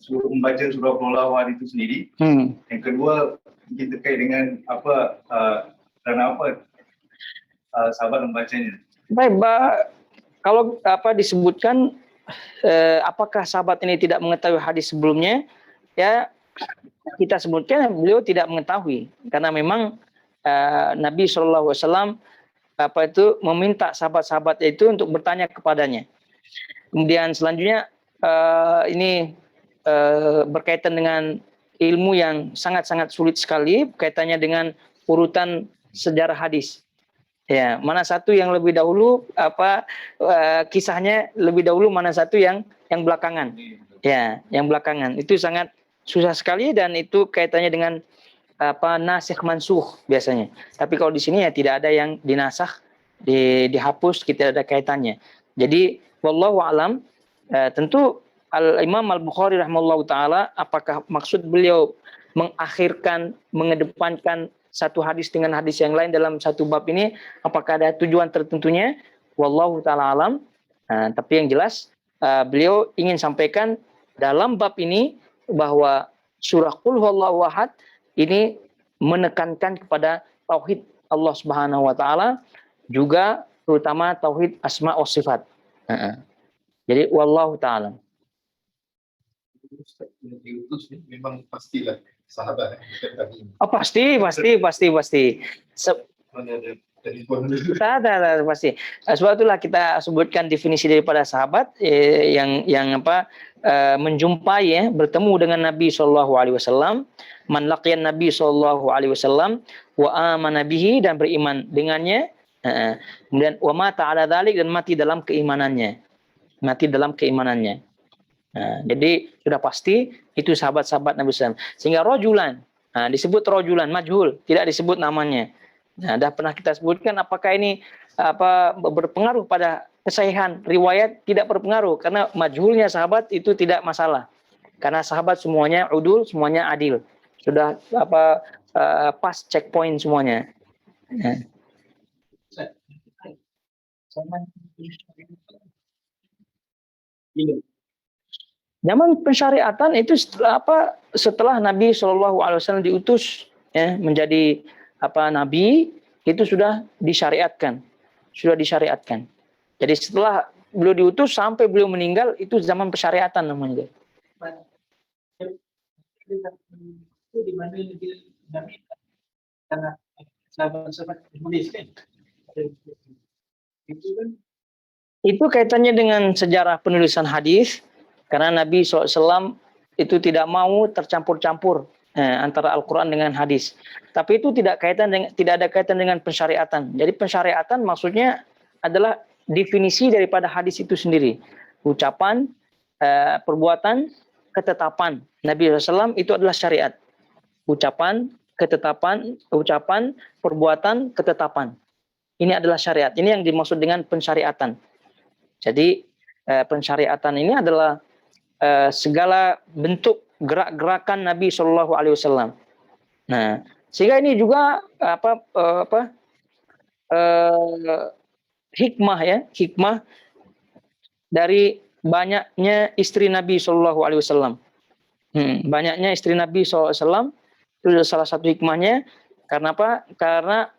S2: suruh membaca surah Al-Quran itu sendiri. Yang kedua kita terkait dengan sahabat membacanya.
S1: Baik, kalau disebutkan apakah sahabat ini tidak mengetahui hadis sebelumnya, ya kita sebutkan beliau tidak mengetahui karena memang Nabi SAW meminta sahabat-sahabat itu untuk bertanya kepadanya. Kemudian selanjutnya ini berkaitan dengan ilmu yang sangat-sangat sulit sekali kaitannya dengan urutan sejarah hadis. Ya, mana satu yang lebih dahulu kisahnya lebih dahulu, mana satu yang belakangan. Ya, yang belakangan. Itu sangat susah sekali dan itu kaitannya dengan nasikh mansukh biasanya. Tapi kalau di sini ya tidak ada yang dinasakh, dihapus, tidak ada kaitannya. Jadi wallahu alam, tentu Imam Al-Bukhari rahimahullahu taala, apakah maksud beliau mengakhirkan, mengedepankan satu hadis dengan hadis yang lain dalam satu bab ini, apakah ada tujuan tertentunya? Wallahu taala alam. Tapi yang jelas beliau ingin sampaikan dalam bab ini bahwa surah Qul Huwallahu Ahad ini menekankan kepada tauhid Allah Subhanahu wa taala, juga terutama tauhid asma wa sifat. Jadi wallahu taala.
S3: Diutus memang pastilah sahabat.
S1: Pasti. Pasti. Sebab itulah kita sebutkan definisi daripada sahabat yang menjumpai, bertemu dengan Nabi SAW, man laqiyan Nabi SAW wa amana bihi, dan beriman dengannya, kemudian wa mata ala dzalik, dan mati dalam keimanannya. Jadi sudah pasti itu sahabat-sahabat Nabi SAW. Sehingga rojulan, disebut rojulan majhul, tidak disebut namanya. Dah pernah kita sebutkan apakah ini berpengaruh pada kesahihan riwayat? Tidak berpengaruh, karena majhulnya sahabat itu tidak masalah. Karena sahabat semuanya udul, semuanya adil. Sudah pas checkpoint semuanya. Zaman pensyariatan itu setelah Nabi SAW diutus menjadi nabi, itu sudah disyariatkan. Jadi setelah beliau diutus sampai beliau meninggal, itu zaman pensyariatan namanya. Itu kaitannya dengan sejarah penulisan hadis. Karena Nabi SAW itu tidak mau tercampur-campur antara Al-Quran dengan hadis. Tapi itu tidak ada kaitan dengan pensyariatan. Jadi pensyariatan maksudnya adalah definisi daripada hadis itu sendiri. Ucapan, perbuatan, ketetapan. Nabi SAW itu adalah syariat. Ucapan, perbuatan, ketetapan. Ini adalah syariat. Ini yang dimaksud dengan pensyariatan. Jadi pensyariatan ini adalah segala bentuk gerak-gerakan Nabi SAW. Nah, sehingga ini juga hikmah dari banyaknya istri Nabi SAW. Banyaknya istri Nabi SAW itu salah satu hikmahnya. Karena apa? Karena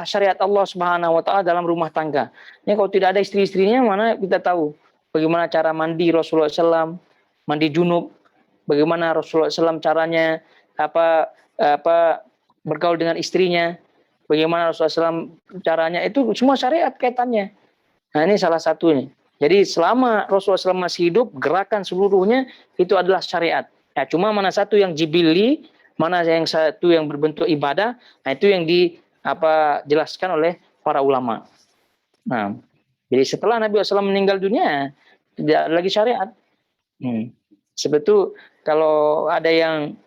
S1: syariat Allah Subhanahu wa taala dalam rumah tangga. Ini kalau tidak ada istri-istrinya, mana kita tahu bagaimana cara mandi Rasulullah SAW, mandi junub, bagaimana Rasulullah SAW caranya bergaul dengan istrinya, bagaimana Rasulullah SAW caranya, itu semua syariat kaitannya. Nah, ini salah satunya. Jadi selama Rasulullah SAW masih hidup, gerakan seluruhnya itu adalah syariat. Ya, cuma mana satu yang jibili, mana yang satu yang berbentuk ibadah, nah itu yang dijelaskan oleh para ulama. Nah, jadi setelah Nabi SAW meninggal dunia, tidak ada lagi syariat. Sebetulnya kalau ada yang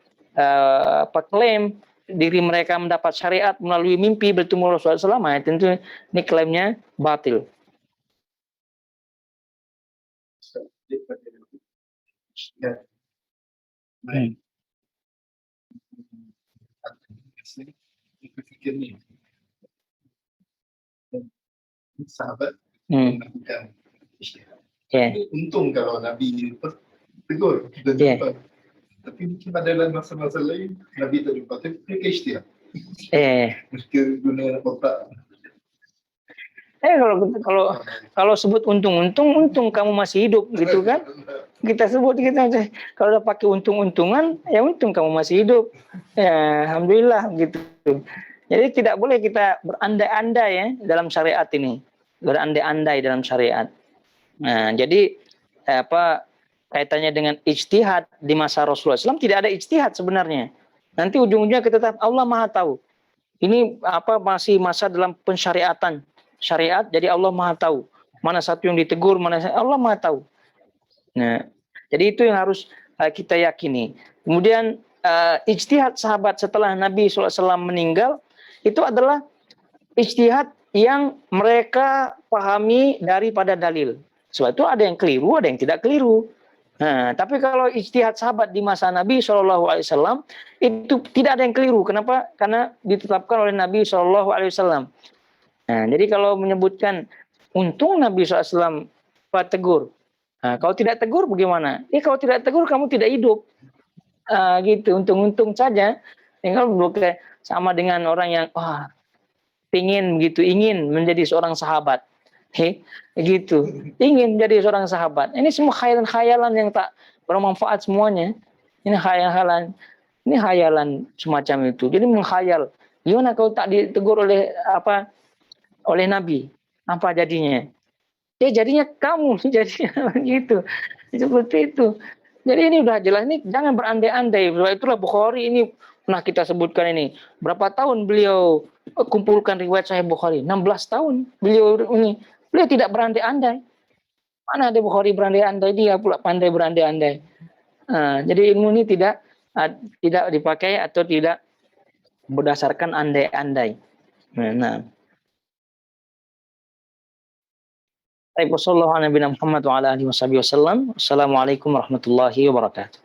S1: klaim diri mereka mendapat syariat melalui mimpi bertemu Rasulullah SAW, tentu ini klaimnya batil.
S3: Sahabat melakukan ijtihad. Untung kalau Nabi tegur dan jumpa. Tapi mungkin dalam masa-masa lain Nabi tak jumpa, tapi mereka ijtihad. Mereka guna otak.
S1: Kalau sebut untung kamu masih hidup, gitu kan? Kita sebut kalau udah pakai untung-untungan, ya untung kamu masih hidup. Ya, alhamdulillah gitu. Jadi tidak boleh kita berandai-andai dalam syariat ini. Berandai-andai dalam syariat. Nah, jadi kaitannya dengan ijtihad di masa Rasulullah SAW, tidak ada ijtihad sebenarnya. Nanti ujung-ujungnya kita tetap Allah Maha tahu. Ini masih masa dalam pensyariatan syariat, jadi Allah Maha tahu mana satu yang ditegur, mana Allah Maha tahu. Nah, jadi itu yang harus kita yakini. Kemudian ijtihad sahabat setelah Nabi SAW meninggal itu adalah ijtihad yang mereka pahami daripada dalil. Sebab itu ada yang keliru, ada yang tidak keliru. Nah, tapi kalau ijtihad sahabat di masa Nabi SAW itu tidak ada yang keliru. Kenapa? Karena ditetapkan oleh Nabi SAW. Nah, jadi kalau menyebutkan untung Nabi SAW tegur. Nah, kalau tidak tegur bagaimana? Kalau tidak tegur kamu tidak hidup. Gitu, untung-untung saja. Kalau bukan sama dengan orang yang ingin menjadi seorang sahabat. Gitu. Ingin menjadi seorang sahabat. Ini semua khayalan-khayalan yang tak bermanfaat semuanya. Ini khayalan. Ini khayalan semacam itu. Jadi menghayal. Gimana kalau tak ditegur oleh Nabi? Apa jadinya? Jadinya kamu jadinya gitu. Seperti itu. Jadi ini udah jelas, ini jangan berandai-andai. Itulah Bukhari ini pernah kita sebutkan ini. Berapa tahun beliau kumpulkan riwayat Sahih Bukhari? 16 tahun beliau tidak berandai-andai. Mana ada Bukhari berandai-andai, dia pula pandai berandai-andai. Jadi ilmu ini tidak dipakai atau tidak berdasarkan andai-andai. Nah. Assalamualaikum warahmatullahi wabarakatuh.